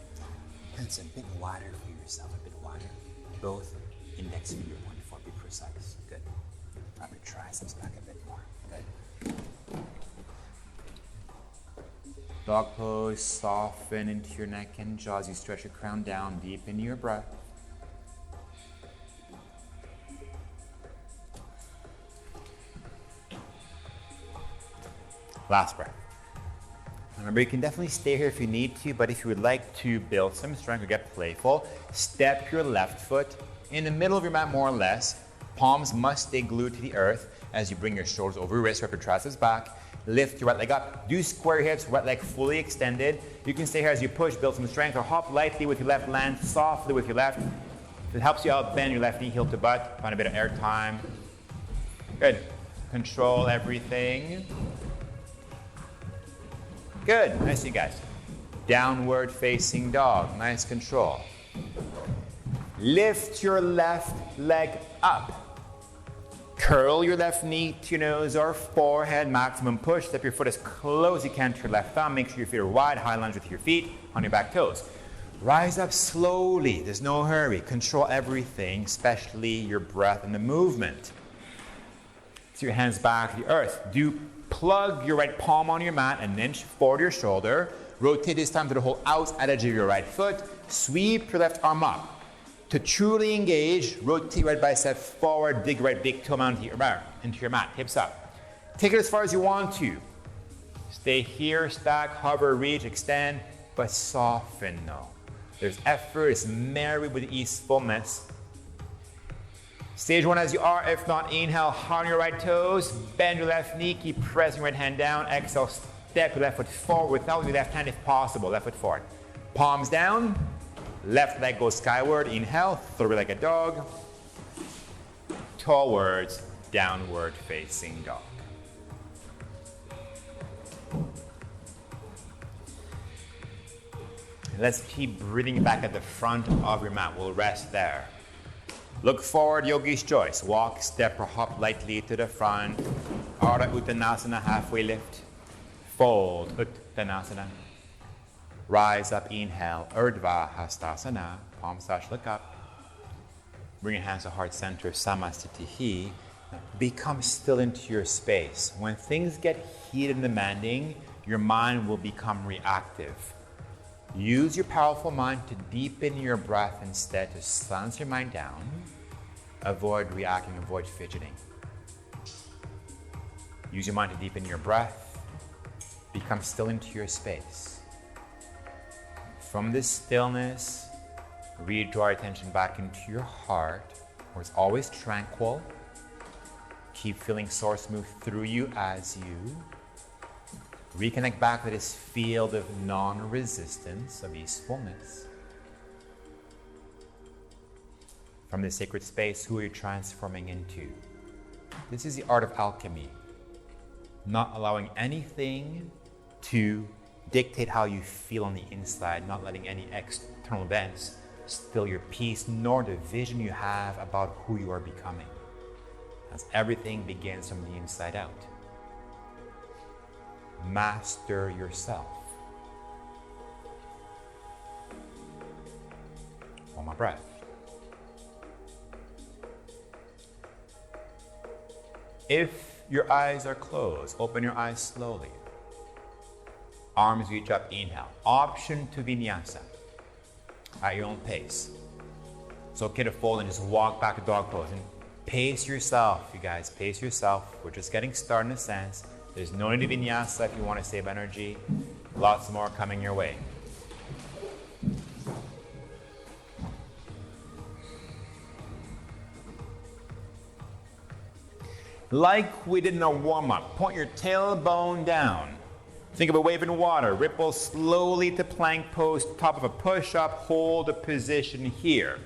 Hands a bit wider for yourself, a bit wider. Both index finger point for be precise. Good. Wrap your triceps back a bit more. Good. Dog pose, soften into your neck and jaw as you stretch your crown down deep into your breath. Last breath. Remember, you can definitely stay here if you need to, but if you would like to build some strength or get playful, step your left foot in the middle of your mat more or less. Palms must stay glued to the earth as you bring your shoulders over your wrists, wrap your triceps back. Lift your right leg up. Do square hips, right leg fully extended. You can stay here as you push, build some strength, or hop lightly with your left, land softly with your left. If it helps you out, bend your left knee, heel to butt. Find a bit of air time. Good. Control everything. Good. Nice, you guys. Downward facing dog. Nice control. Lift your left leg up. Curl your left knee to your nose or forehead. Maximum push. Step your foot as close as you can to your left thumb. Make sure your feet are wide. High lunge with your feet on your back toes. Rise up slowly. There's no hurry. Control everything, especially your breath and the movement. So your hands back to the earth. Do plug your right palm on your mat an inch forward your shoulder. Rotate this time to the whole outside edge of your right foot. Sweep your left arm up. To truly engage, rotate right bicep forward, dig right big toe into your mat, hips up. Take it as far as you want to. Stay here, stack, hover, reach, extend, but soften no. There's effort, it's married with easefulness. Stage one as you are, if not, inhale, hard on your right toes, bend your left knee, keep pressing your right hand down, exhale, step your left foot forward without your left hand if possible, left foot forward. Palms down. Left leg goes skyward, inhale, throw it like a dog. Towards downward facing dog. Let's keep breathing back at the front of your mat. We'll rest there. Look forward, yogi's choice. Walk, step, or hop lightly to the front. Ardha Uttanasana, halfway lift. Fold, Uttanasana. Rise up, inhale, Urdhva Hastasana, palms touch, look up. Bring your hands to heart center, Samasthiti. Become still into your space. When things get heated and demanding, your mind will become reactive. Use your powerful mind to deepen your breath instead, to silence your mind down. Avoid reacting, avoid fidgeting. Use your mind to deepen your breath. Become still into your space. From this stillness, redraw attention back into your heart, where it's always tranquil. Keep feeling source move through you as you reconnect back to this field of non-resistance, of easefulness. From this sacred space, who are you transforming into? This is the art of alchemy. Not allowing anything to dictate how you feel on the inside, not letting any external events steal your peace, nor the vision you have about who you are becoming. As everything begins from the inside out. Master yourself. Hold my breath. If your eyes are closed, open your eyes slowly. Arms reach up, inhale. Option to Vinyasa at your own pace. It's okay to fold and just walk back to dog pose. And pace yourself, you guys, pace yourself. We're just getting started in a sense. There's no need to Vinyasa if you want to save energy. Lots more coming your way. Like we did in a warm-up, point your tailbone down. Think of a wave in water. Ripple slowly to plank pose, top of a push-up. Hold a position here.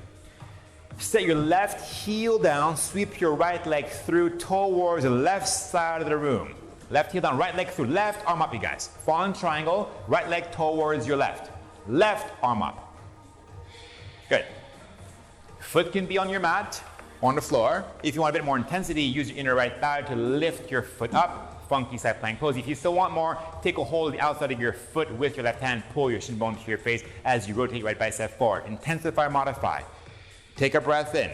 Set your left heel down. Sweep your right leg through towards the left side of the room. Left heel down, right leg through. Left arm up, you guys. Fallen triangle. Right leg towards your left. Left arm up. Good. Foot can be on your mat, on the floor. If you want a bit more intensity, use your inner right thigh to lift your foot up. Funky side plank pose. If you still want more, take a hold of the outside of your foot with your left hand. Pull your shin bone to your face as you rotate right bicep forward. Intensify, modify. Take a breath in.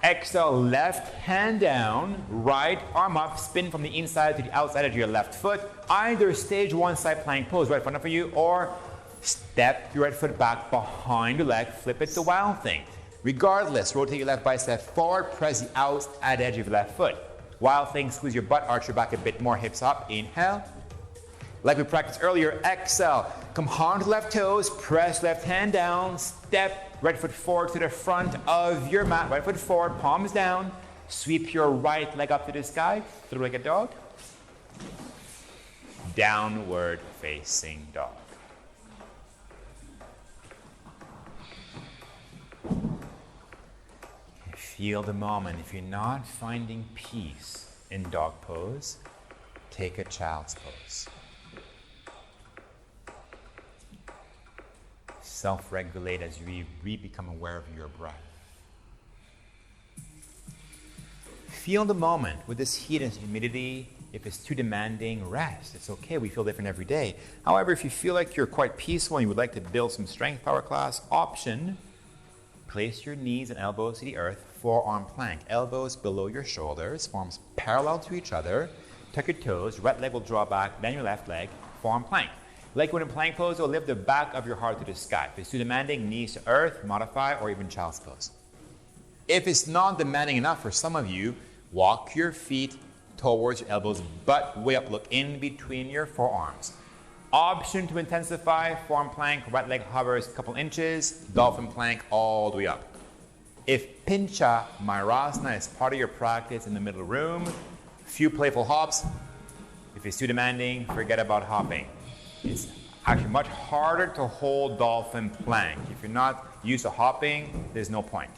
Exhale, left hand down, right arm up, spin from the inside to the outside of your left foot. Either stage one side plank pose right in front of you, or step your right foot back behind your leg, flip it to wild thing. Regardless, rotate your left bicep forward, press the outside edge of your left foot. Wild thing, squeeze your butt, arch your back a bit more, hips up, inhale. Like we practiced earlier, exhale. Come hard to left toes, press left hand down, step right foot forward to the front of your mat, right foot forward, palms down. Sweep your right leg up to the sky, through like a dog. Downward facing dog. Feel the moment. If you're not finding peace in dog pose, take a child's pose. Self-regulate as you become aware of your breath. Feel the moment with this heat and humidity. If it's too demanding, rest. It's okay. We feel different every day. However, if you feel like you're quite peaceful and you would like to build some strength power class, option, place your knees and elbows to the earth, forearm plank. Elbows below your shoulders, palms parallel to each other. Tuck your toes, right leg will draw back, then your left leg, forearm plank. Like when in plank pose, you'll lift the back of your heart to the sky. If it's too demanding, knees to earth, modify, or even child's pose. If it's not demanding enough for some of you, walk your feet towards your elbows, butt way up, look in between your forearms. Option to intensify, forearm plank, right leg hovers a couple inches, dolphin plank all the way up. If Pincha Mayurasana is part of your practice in the middle room, few playful hops. If it's too demanding, forget about hopping. It's actually much harder to hold dolphin plank. If you're not used to hopping, there's no point.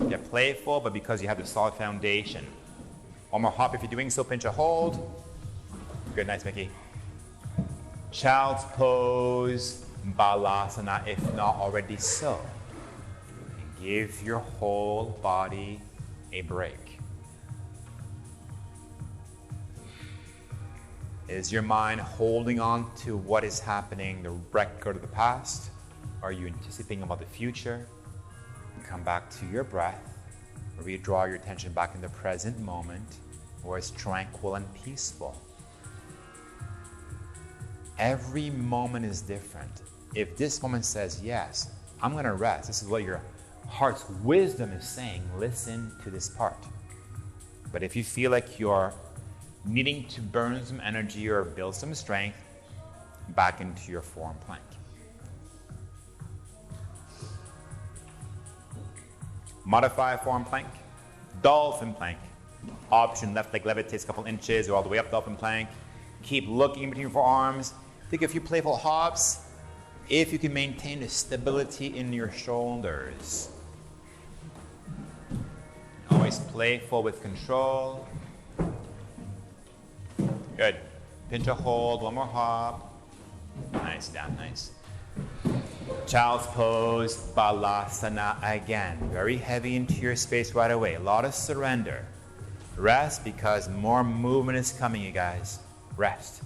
Get playful, but because you have the solid foundation. One more hop if you're doing so, pinch a hold. Good, nice, Mickey. Child's pose, balasana, if not already so. And give your whole body a break. Is your mind holding on to what is happening, the record of the past? Are you anticipating about the future? Come back to your breath. Redraw your attention back in the present moment where it's tranquil and peaceful. Every moment is different. If this moment says, yes, I'm going to rest, this is what your heart's wisdom is saying, listen to this part. But if you feel like you're needing to burn some energy or build some strength, back into your forearm plank. Modify forearm plank, dolphin plank. Option, left leg levitates a couple inches or all the way up dolphin plank. Keep looking between your forearms. Take a few playful hops. If you can maintain the stability in your shoulders. Always playful with control. Good. Pinch a hold, one more hop. Nice, down, nice. Child's pose, balasana again. Very heavy into your space right away. A lot of surrender. Rest because more movement is coming, you guys. Rest.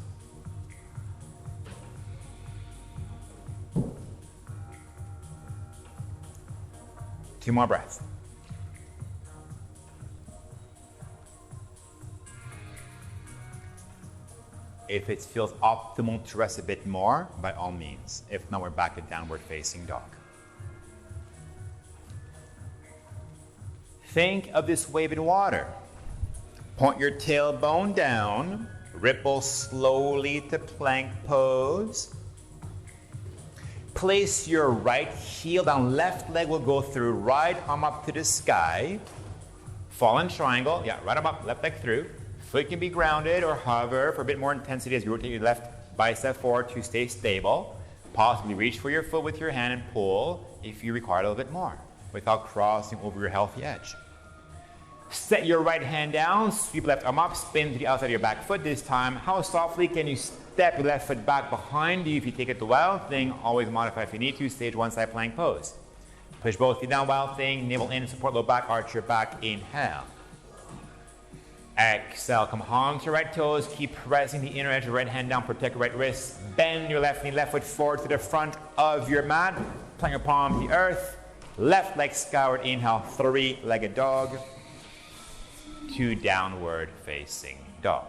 Two more breaths. If it feels optimal to rest a bit more, by all means. If not, we're back at downward facing dog. Think of this wave in water. Point your tailbone down, ripple slowly to plank pose. Place your right heel down, left leg will go through, right arm up to the sky. Fallen triangle, yeah, right arm up, left leg through. Foot can be grounded or hover for a bit more intensity as you rotate your left bicep forward to stay stable. Possibly reach for your foot with your hand and pull if you require a little bit more without crossing over your healthy edge. Set your right hand down, sweep left arm up, spin to the outside of your back foot this time. How softly can you step your left foot back behind you if you take it the wild thing? Always modify if you need to. Stage one side plank pose. Push both feet down, wild thing, navel in, support low back, arch your back, inhale. Exhale, come on to right toes, keep pressing the inner edge of your right hand down, protect your right wrist, bend your left knee, left foot forward to the front of your mat, plant your palm to the earth, left leg scoured, inhale, three-legged dog, to downward facing dog.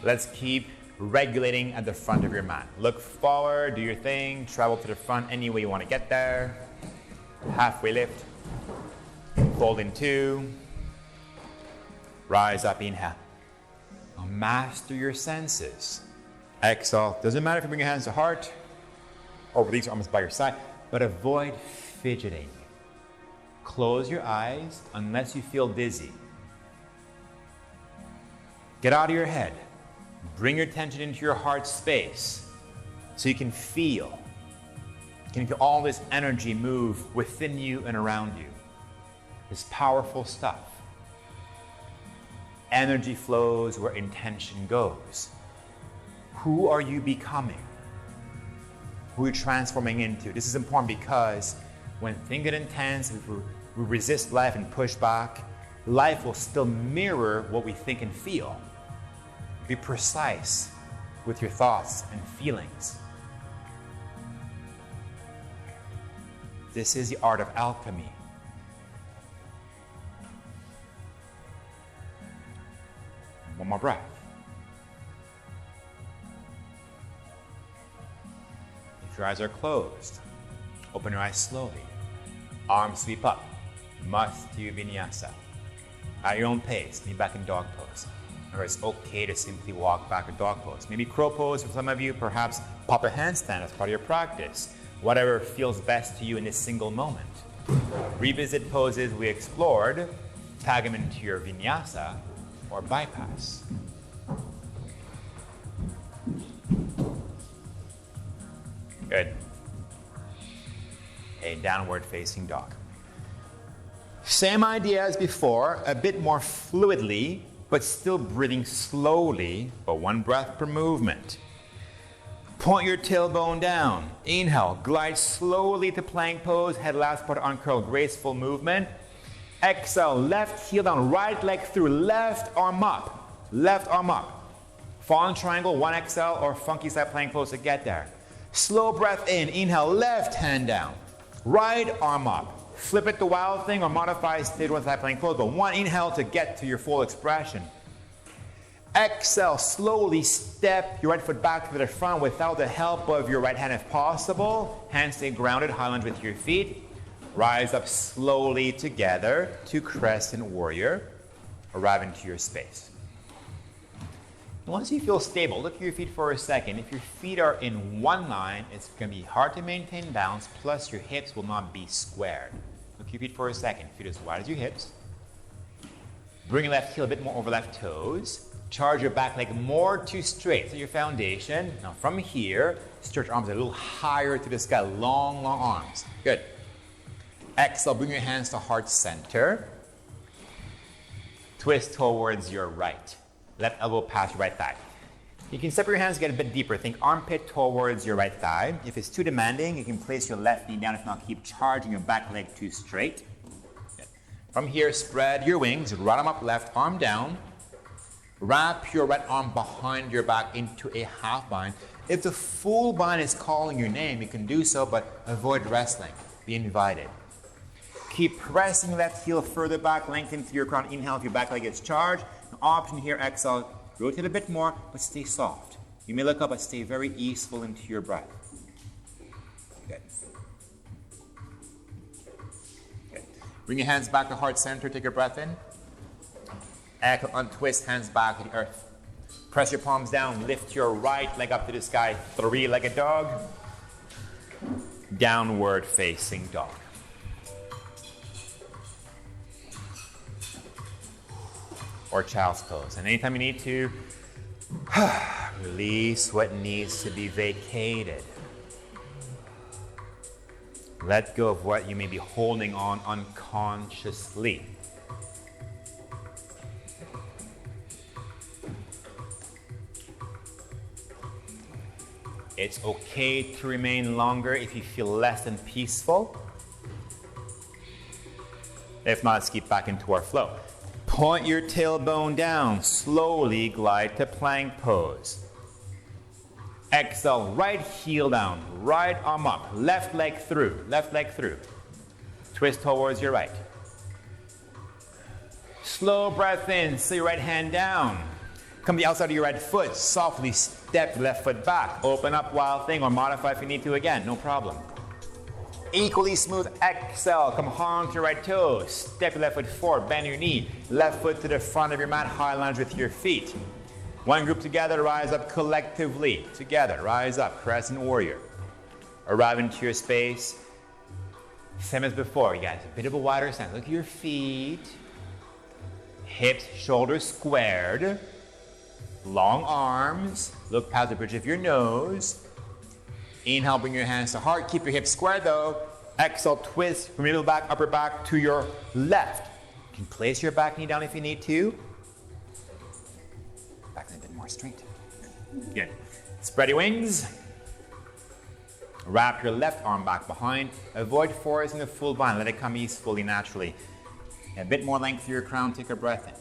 Let's keep regulating at the front of your mat. Look forward, do your thing, travel to the front any way you want to get there. Halfway lift, fold in two, rise up, inhale. Now master your senses. Exhale, doesn't matter if you bring your hands to heart or release your arms by your side, but avoid fidgeting. Close your eyes unless you feel dizzy. Get out of your head. Bring your attention into your heart space so you can feel. You can feel all this energy move within you and around you. This powerful stuff. Energy flows where intention goes. Who are you becoming? Who are you transforming into? This is important because when things get intense, if we we resist life and push back, life will still mirror what we think and feel. Be precise with your thoughts and feelings. This is the art of alchemy. One more breath. If your eyes are closed, open your eyes slowly. Arms sweep up. Must do Vinyasa. At your own pace, be back in dog pose. Or it's okay to simply walk back to dog pose. Maybe crow pose for some of you, perhaps pop a handstand as part of your practice. Whatever feels best to you in this single moment. Revisit poses we explored, tag them into your Vinyasa or bypass. Good. A downward facing dog. Same idea as before, a bit more fluidly, but still breathing slowly, but one breath per movement. Point your tailbone down. Inhale, glide slowly to plank pose, head last part uncurl, graceful movement. Exhale, left heel down, right leg through, left arm up. Left arm up. Fallen triangle, one exhale, or funky side plank pose to get there. Slow breath in, inhale, left hand down. Right arm up. Flip it to wild thing or modify state one side plank pose, but one inhale to get to your full expression. Exhale, slowly step your right foot back to the front without the help of your right hand if possible. Hands stay grounded, high lunge with your feet. Rise up slowly together to crescent warrior. Arrive into your space. Once you feel stable, look at your feet for a second. If your feet are in one line, it's going to be hard to maintain balance, plus your hips will not be squared. Look at your feet for a second. Feet as wide as your hips. Bring your left heel a bit more over left toes. Charge your back leg more to straight, so your foundation. Now from here, stretch arms a little higher to the sky, long, long arms. Good. Exhale, bring your hands to heart center. Twist towards your right. Left elbow past your right thigh. You can separate your hands, get a bit deeper. Think armpit towards your right thigh. If it's too demanding, you can place your left knee down. If not, keep charging your back leg to straight. Good. From here, spread your wings. Right arm up, left arm down. Wrap your right arm behind your back into a half bind. If the full bind is calling your name, you can do so, but avoid wrestling. Be invited. Keep pressing left heel further back, lengthen through your crown. Inhale if your back leg gets charged. An option here, exhale, rotate a bit more, but stay soft. You may look up, but stay very easeful into your breath. Good. Good. Bring your hands back to heart center, take your breath in. Exhale, untwist, hands back to the earth. Press your palms down, lift your right leg up to the sky, three-legged dog. Downward facing dog. Or child's pose. And anytime you need to, release what needs to be vacated. Let go of what you may be holding on unconsciously. It's okay to remain longer if you feel less than peaceful. If not, let's keep back into our flow. Point your tailbone down. Slowly glide to plank pose. Exhale, right heel down. Right arm up. Left leg through. Left leg through. Twist towards your right. Slow breath in. So your right hand down. Come to the outside of your right foot. Softly step your left foot back. Open up wild thing or modify if you need to again. No problem. Equally smooth exhale. Come hard to your right toes. Step your left foot forward. Bend your knee. Left foot to the front of your mat. High lunge with your feet. One group together. Rise up collectively. Together. Rise up. Crescent warrior. Arrive into your space. Same as before. You guys, a bit of a wider stance. Look at your feet. Hips, shoulders squared. Long arms. Look past the bridge of your nose. Inhale, bring your hands to heart. Keep your hips square though. Exhale, twist from middle back, upper back to your left. You can place your back knee down if you need to. Back knee a bit more straight. Good. Spread your wings. Wrap your left arm back behind. Avoid forcing the full bind. Let it come ease fully naturally. A bit more length through your crown. Take a breath in.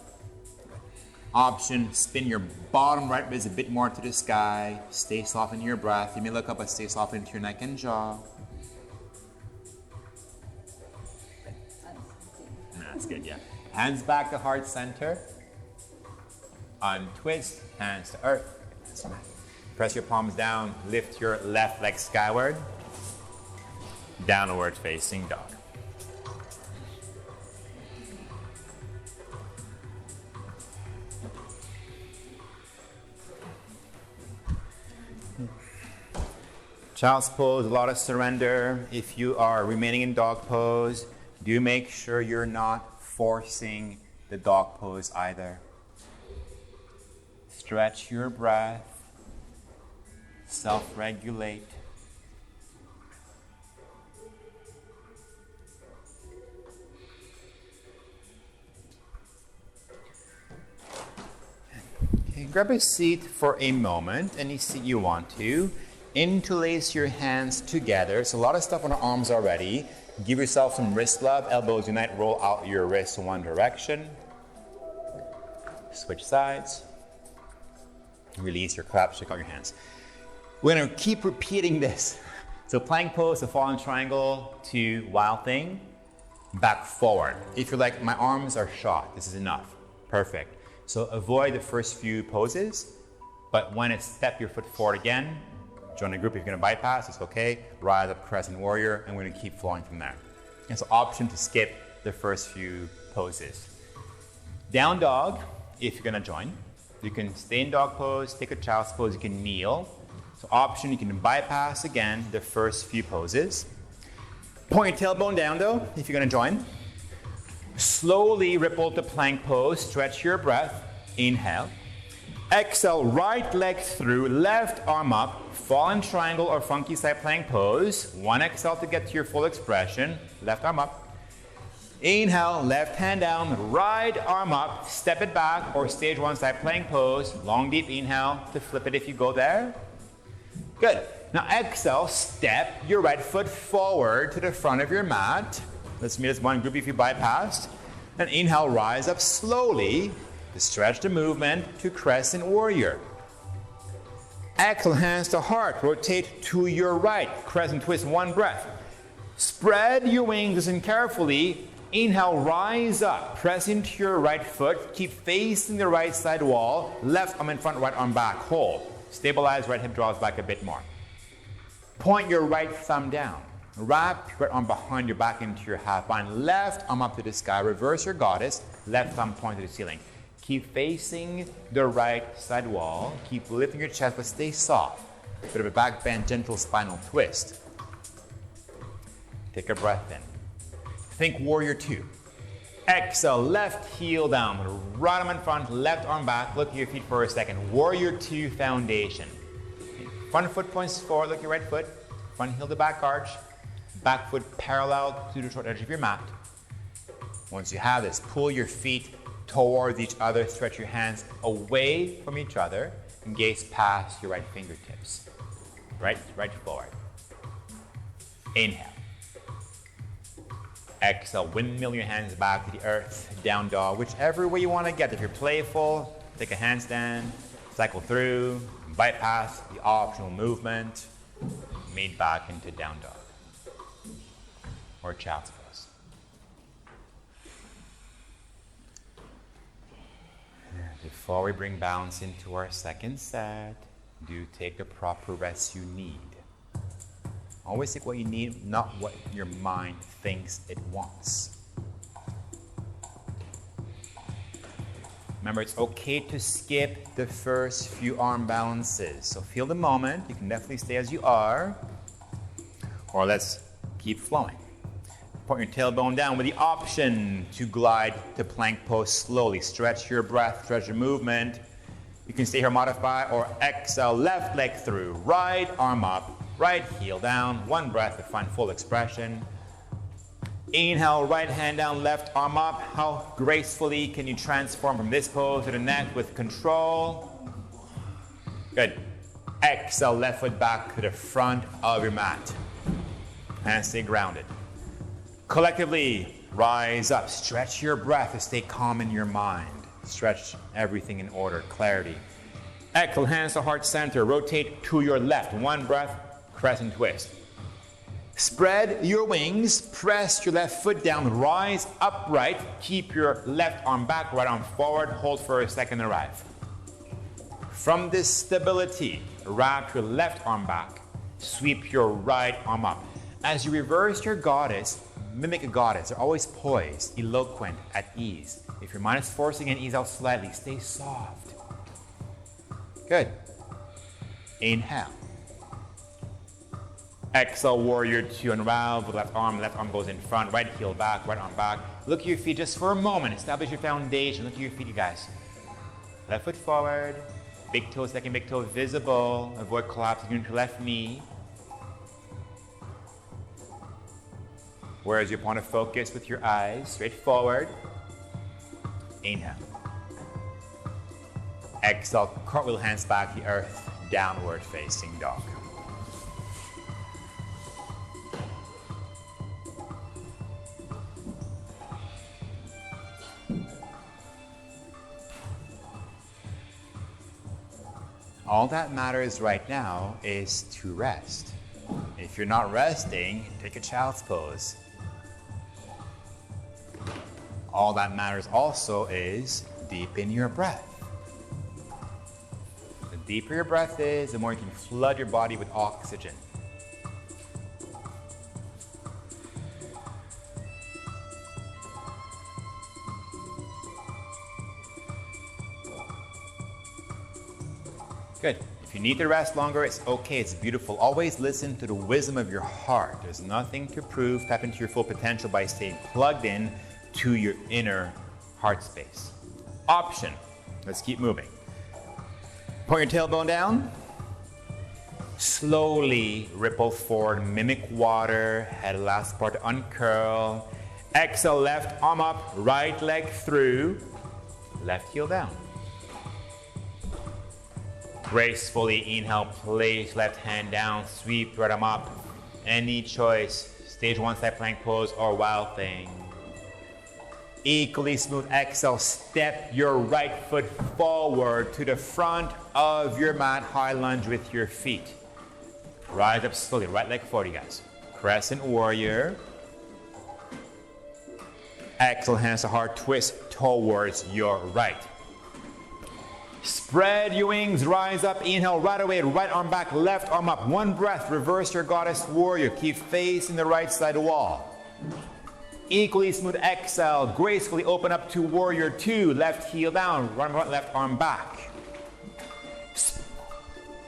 Option, spin your bottom right ribs a bit more to the sky. Stay soft in your breath. You may look up, but stay soft into your neck and jaw. That's good, yeah. Hands back to heart center. Untwist, hands to earth. Press your palms down. Lift your left leg skyward. Downward facing dog. Child's pose, a lot of surrender. If you are remaining in dog pose, do make sure you're not forcing the dog pose either. Stretch your breath. Self-regulate. Okay, grab a seat for a moment, any seat you want to. Interlace your hands together. So a lot of stuff on the arms already. Give yourself some wrist love. Elbows unite. Roll out your wrists in one direction. Switch sides. Release your claps. Check out your hands. We're going to keep repeating this. So plank pose, the fallen triangle to wild thing. Back forward. If you're like, my arms are shot, this is enough. Perfect. So avoid the first few poses. But when it's step your foot forward again, join a group. If you're going to bypass, it's okay. Rise up, crescent warrior, and we're going to keep flowing from there. It's an option to skip the first few poses. Down dog, if you're going to join. You can stay in dog pose, take a child's pose, you can kneel. So option, you can bypass again the first few poses. Point your tailbone down though, if you're going to join. Slowly ripple to plank pose, stretch your breath. Inhale. Exhale, right leg through, left arm up, fallen triangle or funky side plank pose. One exhale to get to your full expression, left arm up. Inhale, left hand down, right arm up, step it back or stage one side plank pose. Long deep inhale to flip it if you go there. Good. Now exhale, step your right foot forward to the front of your mat. Let's meet as one group if you bypassed. And inhale, rise up slowly. Stretch the movement to crescent warrior. Exhale, hands to heart. Rotate to your right. Crescent twist, one breath. Spread your wings, listen carefully. Inhale, rise up. Press into your right foot. Keep facing the right side wall. Left arm in front, right arm back. Hold. Stabilize, right hip draws back a bit more. Point your right thumb down. Wrap your right arm behind your back into your half bind. Left arm up to the sky. Reverse your goddess. Left thumb point to the ceiling. Keep facing the right side wall. Keep lifting your chest, but stay soft. Bit of a back bend, gentle spinal twist. Take a breath in. Think warrior two. Exhale, left heel down. Right arm in front, left arm back. Look at your feet for a second. Warrior two foundation. Front foot points forward, look at your right foot. Front heel to back arch. Back foot parallel to the short edge of your mat. Once you have this, pull your feet towards each other, stretch your hands away from each other, and gaze past your right fingertips. Right forward. Inhale. Exhale, windmill your hands back to the earth, down dog, whichever way you want to get. If you're playful, take a handstand, cycle through, bypass the optional movement, meet back into down dog or child's pose. Before we bring balance into our second set, do take the proper rest you need. Always take what you need, not what your mind thinks it wants. Remember, it's okay to skip the first few arm balances. So feel the moment. You can definitely stay as you are. Or let's keep flowing. Point your tailbone down with the option to glide to plank pose slowly. Stretch your breath, stretch your movement. You can stay here, modify, or exhale, left leg through, right arm up, right heel down, one breath to find full expression. Inhale, right hand down, left arm up. How gracefully can you transform from this pose to the next with control? Good. Exhale, left foot back to the front of your mat. Hands stay grounded. Collectively, rise up. Stretch your breath to stay calm in your mind. Stretch everything in order, clarity. Exhale, hands to heart center. Rotate to your left. One breath, crescent twist. Spread your wings. Press your left foot down. Rise upright. Keep your left arm back, right arm forward. Hold for a second, arrive. From this stability, wrap your left arm back. Sweep your right arm up. As you reverse your goddess, mimic a goddess. They're always poised, eloquent, at ease. If your mind is forcing and ease out slightly, stay soft. Good. Inhale. Exhale, warrior two, unravel the left arm goes in front, right heel back, right arm back. Look at your feet just for a moment. Establish your foundation. Look at your feet, you guys. Left foot forward. Big toe, second big toe visible. Avoid collapsing into left knee. Where's your point of focus with your eyes? Straight forward. Inhale. Exhale, cartwheel hands back to the earth. Downward facing dog. All that matters right now is to rest. If you're not resting, take a child's pose. All that matters also is deepen your breath. The deeper your breath is, the more you can flood your body with oxygen. Good. If you need to rest longer, it's okay, it's beautiful. Always listen to the wisdom of your heart. There's nothing to prove. Tap into your full potential by staying plugged in to your inner heart space. Option. Let's keep moving. Point your tailbone down. Slowly ripple forward, mimic water. Head last part to uncurl. Exhale, left arm up, right leg through, left heel down. Gracefully inhale, place left hand down, sweep right arm up. Any choice, stage one side plank pose or wild thing. Equally smooth exhale, step your right foot forward to the front of your mat, high lunge with your feet. Rise up slowly, right leg forward, you guys. Crescent warrior. Exhale, hands to heart, twist towards your right. Spread your wings, rise up, inhale, right away, right arm back, left arm up. One breath, reverse your goddess warrior. Keep facing the right side wall. Equally smooth exhale, gracefully open up to warrior two. Left heel down, right, left arm back.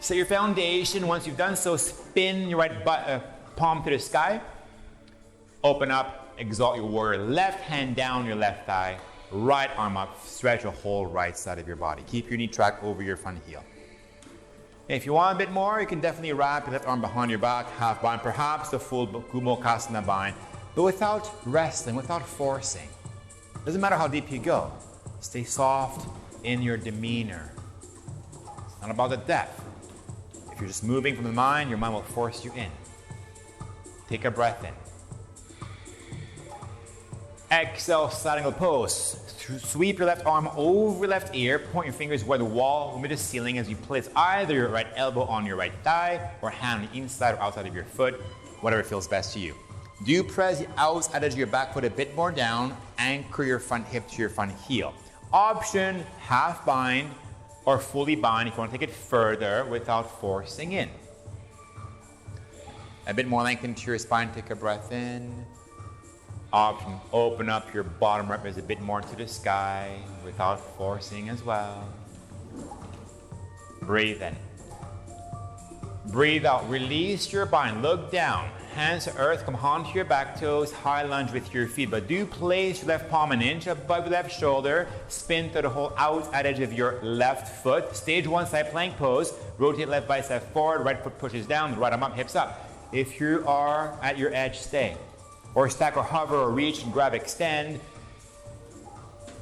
Set your foundation. Once you've done so, spin your right palm to the sky. Open up, exalt your warrior. Left hand down your left thigh. Right arm up, stretch the whole right side of your body. Keep your knee track over your front heel. If you want a bit more, you can definitely wrap your left arm behind your back, half bind, perhaps the full Kumokasana bind, but without wrestling, without forcing. Doesn't matter how deep you go. Stay soft in your demeanor. It's not about the depth. If you're just moving from the mind, your mind will force you in. Take a breath in. Exhale, side angle pose. Sweep your left arm over your left ear. Point your fingers where the wall will meet the ceiling as you place either your right elbow on your right thigh or hand on the inside or outside of your foot, whatever feels best to you. Do press the outside edge of your back foot a bit more down. Anchor your front hip to your front heel. Option, half bind or fully bind if you want to take it further without forcing in. A bit more length into your spine. Take a breath in. Option, open up your bottom right ribs a bit more to the sky without forcing as well. Breathe in. Breathe out. Release your bind. Look down. Hands to earth. Come onto your back toes. High lunge with your feet. But do place your left palm an inch above your left shoulder. Spin to the whole outside edge of your left foot. Stage one side plank pose. Rotate left bicep forward. Right foot pushes down. Right arm up. Hips up. If you are at your edge, stay. Or stack or hover or reach and grab, extend.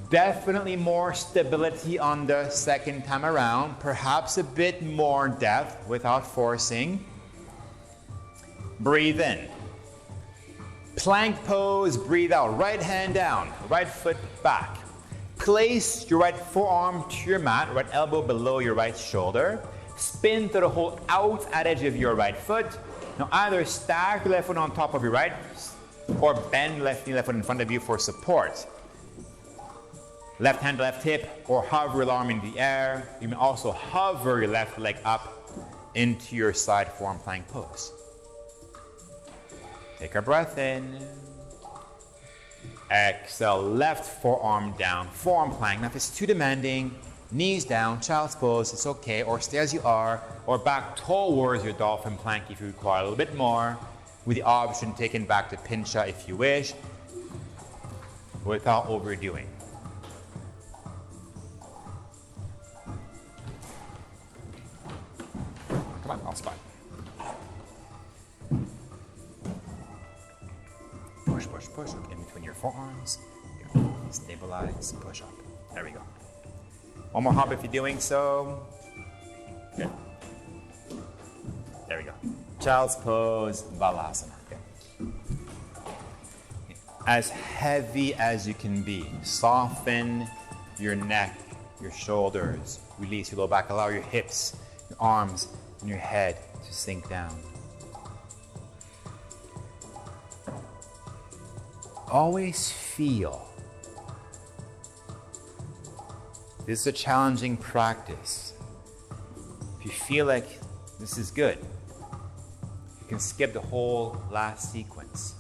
Definitely more stability on the second time around, perhaps a bit more depth without forcing. Breathe in. Plank pose, breathe out. Right hand down, right foot back. Place your right forearm to your mat, right elbow below your right shoulder. Spin to the whole outside edge of your right foot. Now either stack your left foot on top of your right or bend left knee, left foot in front of you for support. Left hand, left hip, or hover your arm in the air. You may also hover your left leg up into your side forearm plank pose. Take a breath in. Exhale, left forearm down, forearm plank. Now if it's too demanding, knees down, child's pose, it's okay, or stay as you are, or back towards your dolphin plank if you require a little bit more, with the option taken back to pincha if you wish, without overdoing. Come on, I'll spot. Push, push, push, in between your forearms. Here. Stabilize, push up. There we go. One more hop if you're doing so. Good. There we go. Child's pose, balasana. Good. As heavy as you can be. Soften your neck, your shoulders. Release your low back. Allow your hips, your arms, and your head to sink down. Always feel. This is a challenging practice. If you feel like this is good, you can skip the whole last sequence.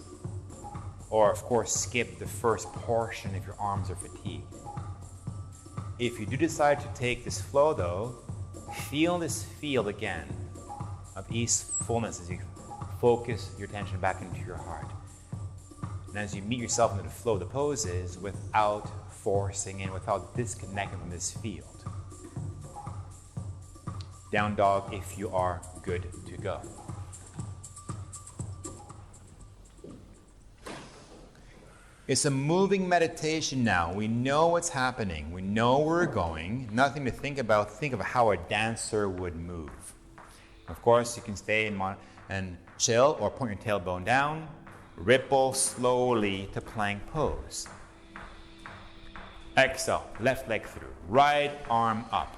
Or, of course, skip the first portion if your arms are fatigued. If you do decide to take this flow, though, feel this field again of easefulness as you focus your attention back into your heart. And as you meet yourself into the flow of the poses without forcing in, without disconnecting from this field. Down dog if you are good to go. It's a moving meditation now. We know what's happening. We know where we're going. Nothing to think about. Think of how a dancer would move. Of course, you can stay and chill or point your tailbone down. Ripple slowly to plank pose. Exhale, left leg through. Right arm up.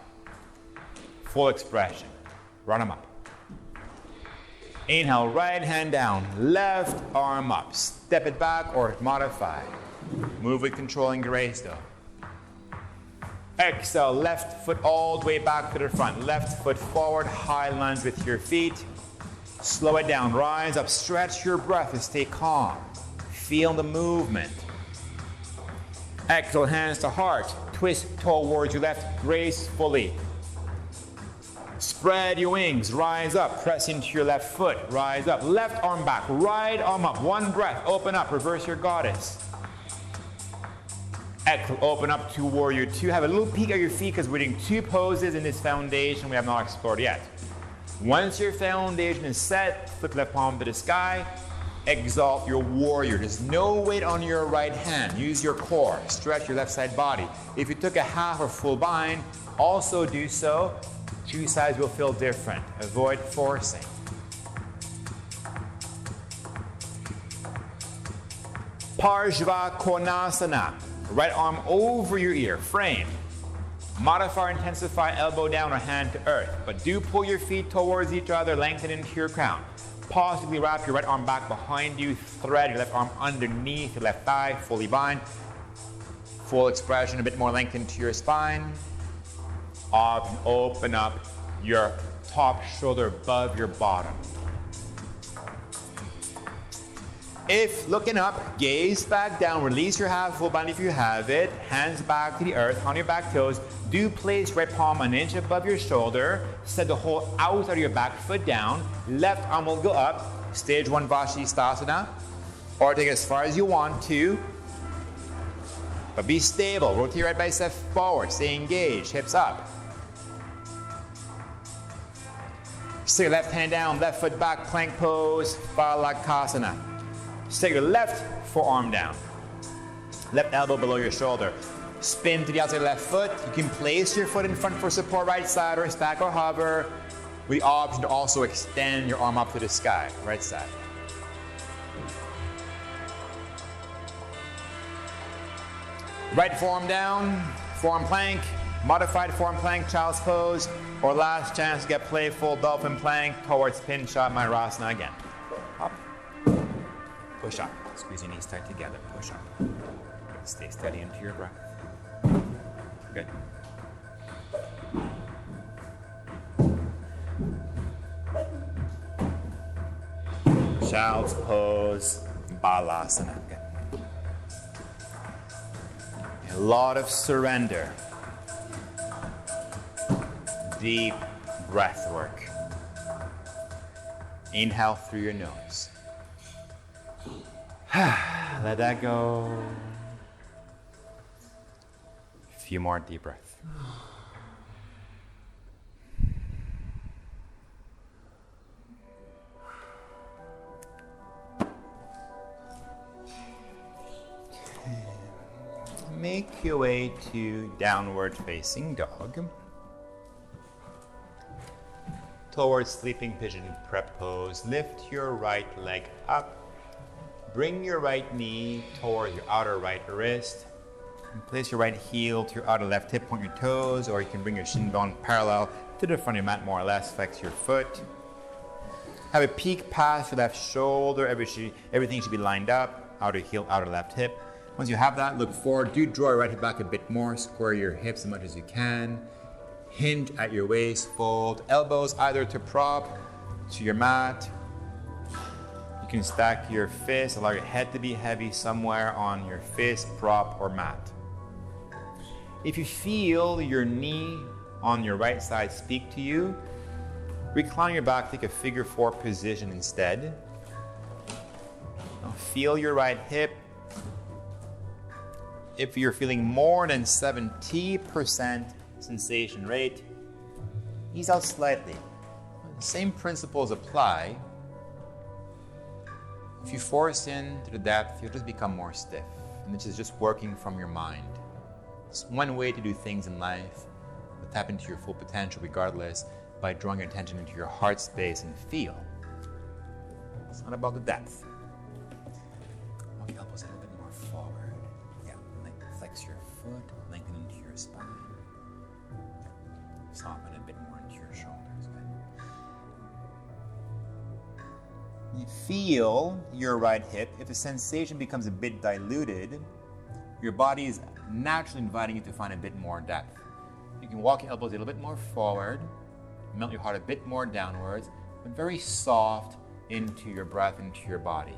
Full expression. Run them up. Inhale, right hand down. Left arm up. Step it back or modify. Move with control and grace though. Exhale, left foot all the way back to the front. Left foot forward, high lunge with your feet. Slow it down, rise up, stretch your breath and stay calm. Feel the movement. Exhale, hands to heart. Twist towards your left gracefully. Spread your wings, rise up, press into your left foot, rise up. Left arm back, right arm up. One breath, open up, reverse your goddess. Exhale, open up to warrior two. Have a little peek at your feet because we're doing two poses in this foundation we have not explored yet. Once your foundation is set, flip left palm to the sky, exalt your warrior. There's no weight on your right hand. Use your core, stretch your left side body. If you took a half or full bind, also do so. Two sides will feel different. Avoid forcing. Parshva Konasana. Right arm over your ear, frame. Modify or intensify elbow down or hand to earth, but do pull your feet towards each other, lengthen into your crown. Possibly wrap your right arm back behind you, thread your left arm underneath your left thigh, fully bind. Full expression, a bit more length into your spine. Open up your top shoulder above your bottom. If looking up, gaze back down, release your half full bind if you have it, hands back to the earth, on your back toes. Do place right palm an inch above your shoulder, set the whole outside of your back foot down, left arm will go up, stage one Vashisthasana, or take it as far as you want to, but be stable, rotate your right bicep forward, stay engaged, hips up. Stick your left hand down, left foot back, plank pose, Balakasana. Stick your left forearm down. Left elbow below your shoulder. Spin to the outside left foot. You can place your foot in front for support, right side, or stack or hover, with the option to also extend your arm up to the sky, right side. Right forearm down, forearm plank, modified forearm plank, child's pose, or last chance to get playful, dolphin plank towards pin shot, Mayurasana again. Up, push up, squeeze your knees tight together, push up. Stay steady into your breath. Good. Child's pose, Balasana. Good. A lot of surrender. Deep breath work. Inhale through your nose. Let that go. A few more deep breaths. Make your way to downward facing dog. Towards sleeping pigeon prep pose. Lift your right leg up. Bring your right knee towards your outer right wrist. And place your right heel to your outer left hip, point your toes, or you can bring your shin bone parallel to the front of your mat more or less. Flex your foot. Have a peek past your left shoulder. Everything should be lined up. Outer heel, outer left hip. Once you have that, look forward. Do draw your right hip back a bit more. Square your hips as much as you can. Hinge at your waist. Fold elbows either to prop to your mat. You can stack your fists. Allow your head to be heavy somewhere on your fist, prop, or mat. If you feel your knee on your right side speak to you, recline your back, take a figure 4 position instead. Now feel your right hip. If you're feeling more than 70% sensation rate, ease out slightly. The same principles apply. If you force in to the depth, you'll just become more stiff. And this is just working from your mind. It's one way to do things in life, but tap into your full potential regardless by drawing your attention into your heart space and feel. It's not about the depth. Walk the elbows a little bit more forward. Yeah, flex your foot, lengthen into your spine. Soften a bit more into your shoulders. Good. You feel your right hip. If the sensation becomes a bit diluted, your body is naturally inviting you to find a bit more depth. You can walk your elbows a little bit more forward, melt your heart a bit more downwards, but very soft into your breath, into your body.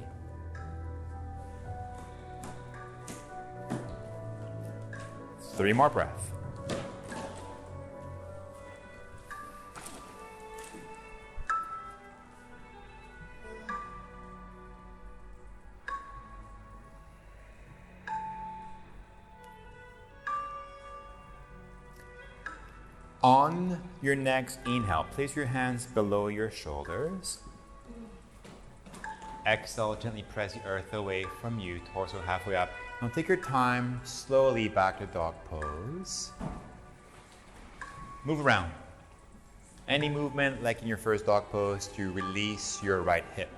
Three more breaths. On your next inhale, place your hands below your shoulders. Exhale, gently press the earth away from you, torso halfway up. Now take your time, slowly back to dog pose. Move around. Any movement, like in your first dog pose, to release your right hip.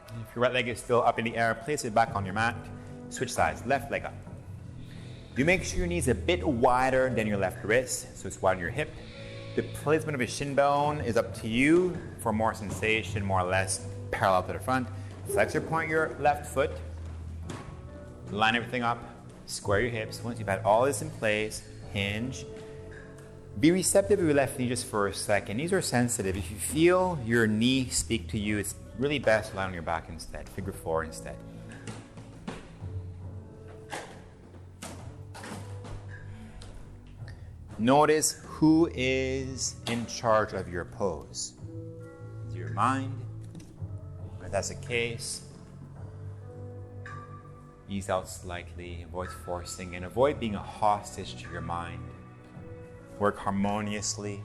If your right leg is still up in the air, place it back on your mat. Switch sides, left leg up. You make sure your knee is a bit wider than your left wrist, so it's wider than your hip. The placement of your shin bone is up to you for more sensation, more or less parallel to the front. Flex or point your left foot. Line everything up. Square your hips. Once you've had all this in place, hinge. Be receptive of your left knee just for a second. Knees are sensitive. If you feel your knee speak to you, it's really best to lie on your back instead. Figure 4 instead. Notice who is in charge of your pose. Is it your mind? If that's the case, ease out slightly, avoid forcing, and avoid being a hostage to your mind. Work harmoniously.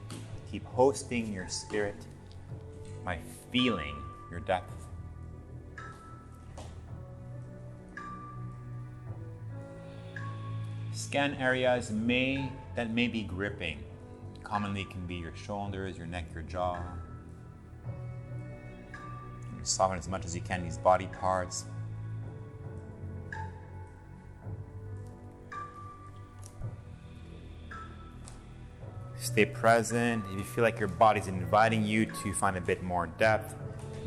Keep hosting your spirit by feeling your depth. Scan areas that may be gripping. Commonly it can be your shoulders, your neck, your jaw. Soften as much as you can these body parts. Stay present. If you feel like your body's inviting you to find a bit more depth,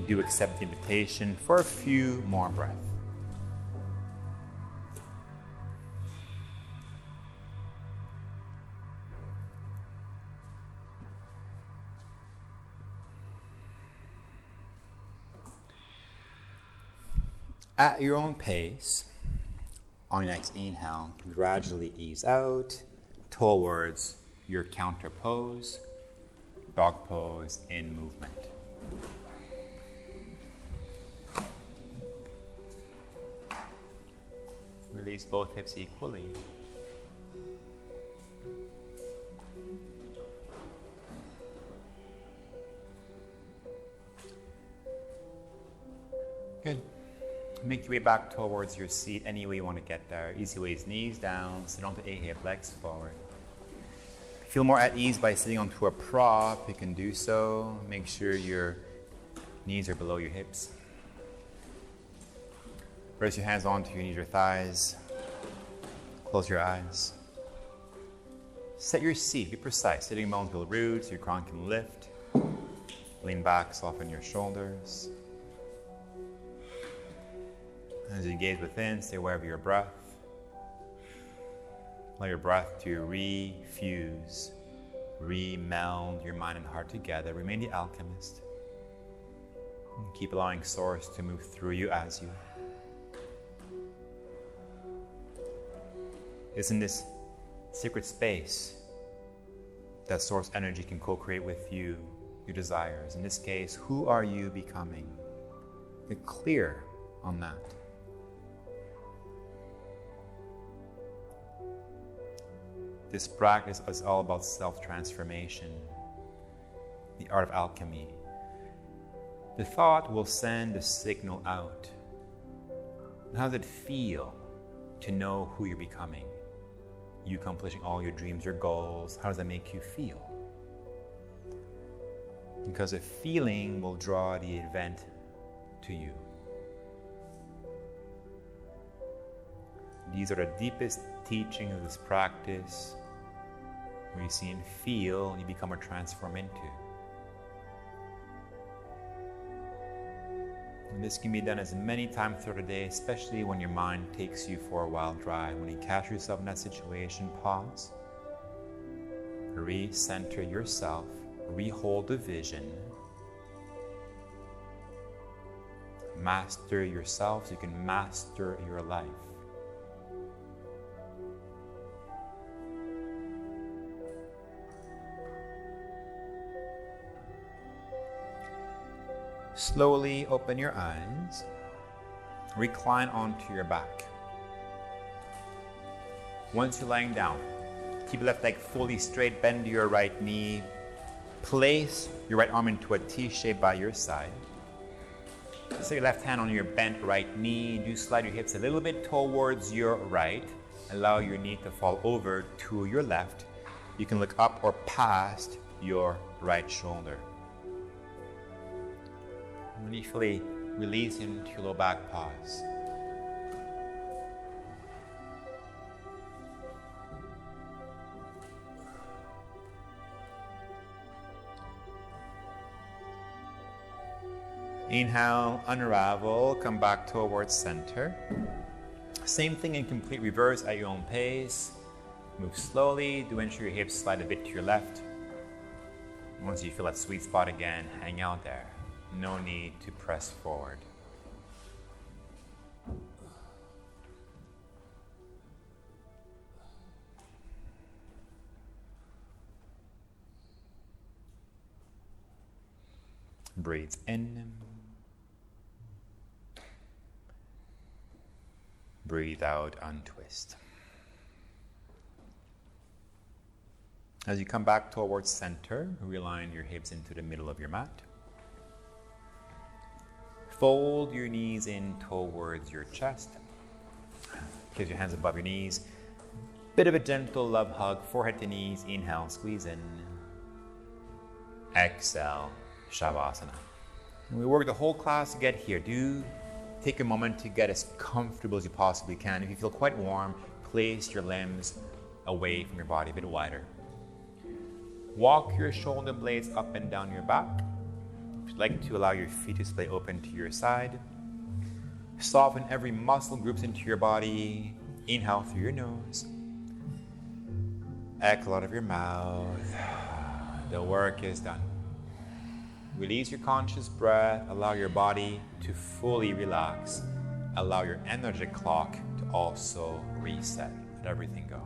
do accept the invitation for a few more breaths. At your own pace, on your next inhale, gradually ease out towards your counter pose, dog pose in movement. Release both hips equally. Good. Make your way back towards your seat any way you want to get there. Easy way is knees down, sit onto a hip, legs forward. Feel more at ease by sitting onto a prop, you can do so. Make sure your knees are below your hips. Press your hands onto your knees or thighs. Close your eyes. Set your seat, be precise. Sitting bones build roots, your crown can lift. Lean back, soften your shoulders. As you gaze within, stay aware of your breath. Allow your breath to refuse, remeld your mind and heart together. Remain the alchemist. And keep allowing Source to move through you as you. It's in this sacred space that Source energy can co-create with you, your desires. In this case, who are you becoming? Get clear on that. This practice is all about self-transformation, the art of alchemy. The thought will send a signal out. How does it feel to know who you're becoming? You accomplishing all your dreams, your goals, how does that make you feel? Because a feeling will draw the event to you. These are the deepest teachings of this practice, where you see and feel and you become or transform into. And this can be done as many times throughout the day, especially when your mind takes you for a wild drive. When you catch yourself in that situation, pause, re-center yourself, re-hold the vision, master yourself so you can master your life. Slowly open your eyes. Recline onto your back. Once you're lying down, keep your left leg fully straight, bend your right knee. Place your right arm into a T shape by your side. Set your left hand on your bent right knee. Do slide your hips a little bit towards your right. Allow your knee to fall over to your left. You can look up or past your right shoulder. Briefly release into your low back, pause. Inhale, unravel, come back towards center. Same thing in complete reverse at your own pace. Move slowly, do ensure your hips slide a bit to your left. Once you feel that sweet spot again, hang out there. No need to press forward. Breathe in. Breathe out, untwist. As you come back towards center, realign your hips into the middle of your mat. Fold your knees in towards your chest. Place your hands above your knees. Bit of a gentle love hug, forehead to knees. Inhale, squeeze in. Exhale, Shavasana. And we work the whole class to get here. Do take a moment to get as comfortable as you possibly can. If you feel quite warm, place your limbs away from your body, a bit wider. Walk your shoulder blades up and down your back. If you'd like to, allow your feet to splay open to your side. Soften every muscle groups into your body. Inhale through your nose. Exhale out of your mouth. The work is done. Release your conscious breath. Allow your body to fully relax. Allow your energetic clock to also reset. Let everything go.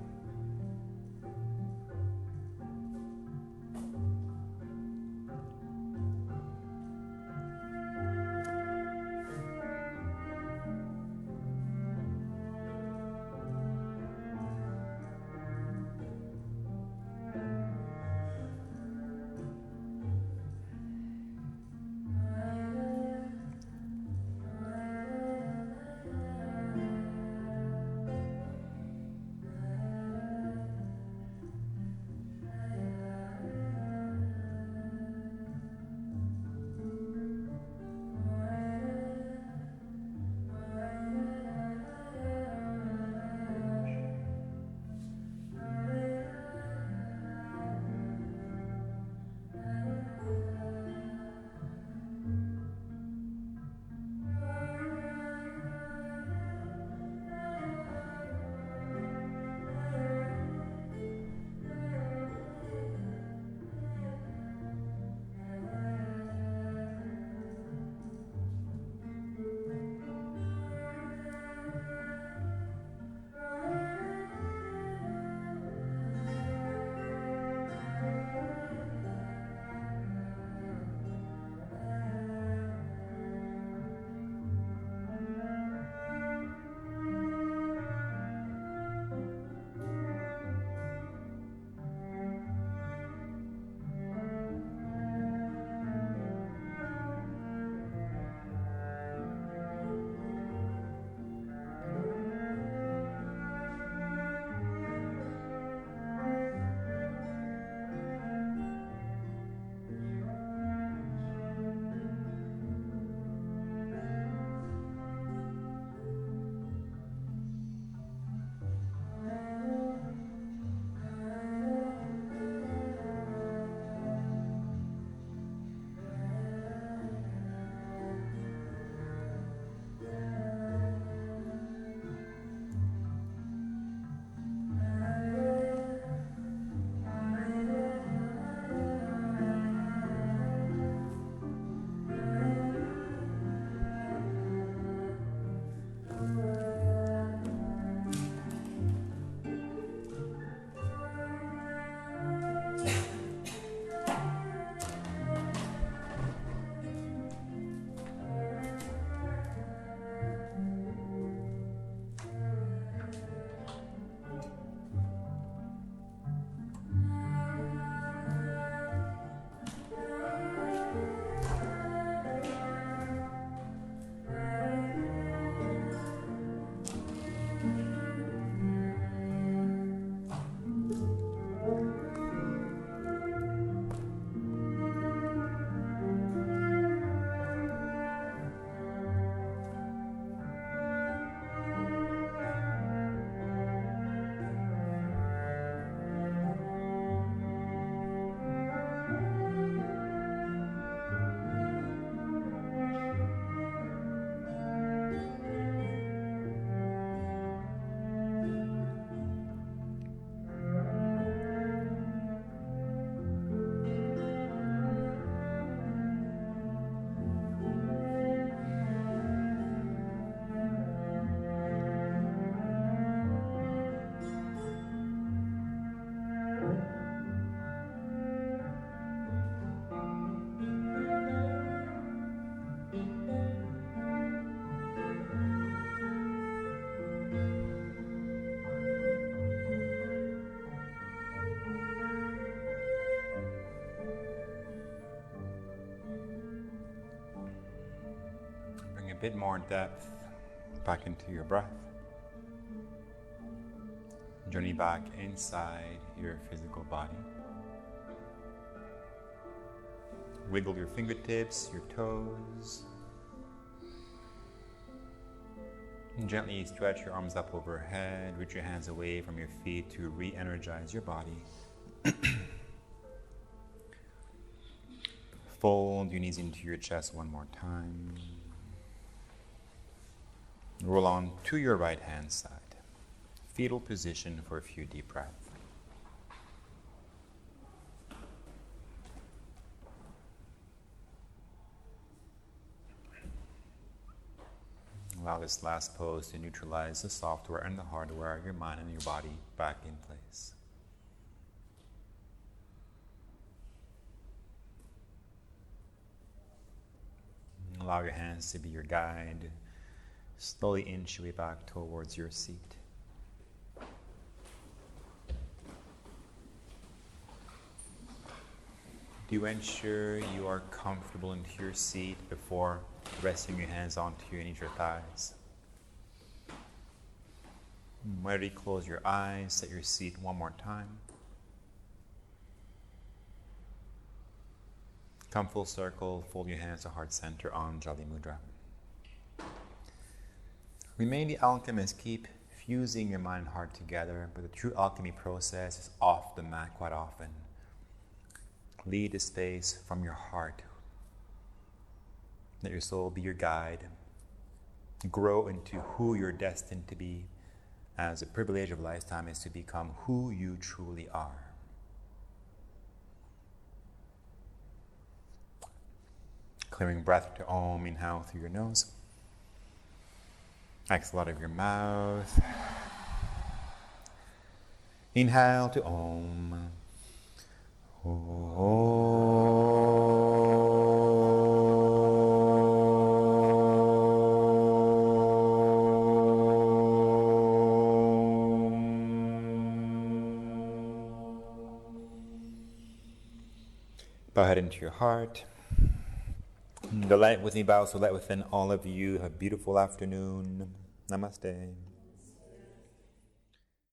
bit more depth back into your breath. Journey back inside your physical body. Wiggle your fingertips, your toes. And gently stretch your arms up overhead. Reach your hands away from your feet to re-energize your body. Fold your knees into your chest one more time. Roll on to your right hand side. Fetal position for a few deep breaths. Allow this last pose to neutralize the software and the hardware, your mind and your body back in place. Allow your hands to be your guide. Slowly inch your way back towards your seat. Do ensure you are comfortable into your seat before resting your hands onto your knees or thighs. Ready, close your eyes, set your seat one more time. Come full circle, fold your hands to heart center on Jali Mudra. Remain the alchemist, keep fusing your mind and heart together, but the true alchemy process is off the mat quite often. Lead the space from your heart. Let your soul be your guide. Grow into who you're destined to be, as the privilege of lifetime is to become who you truly are. Clearing breath to Om, inhale through your nose. Exhale out of your mouth. Inhale to Om. Bow head into your heart. The light within you bows, so light within all of you. Have a beautiful afternoon. Namaste.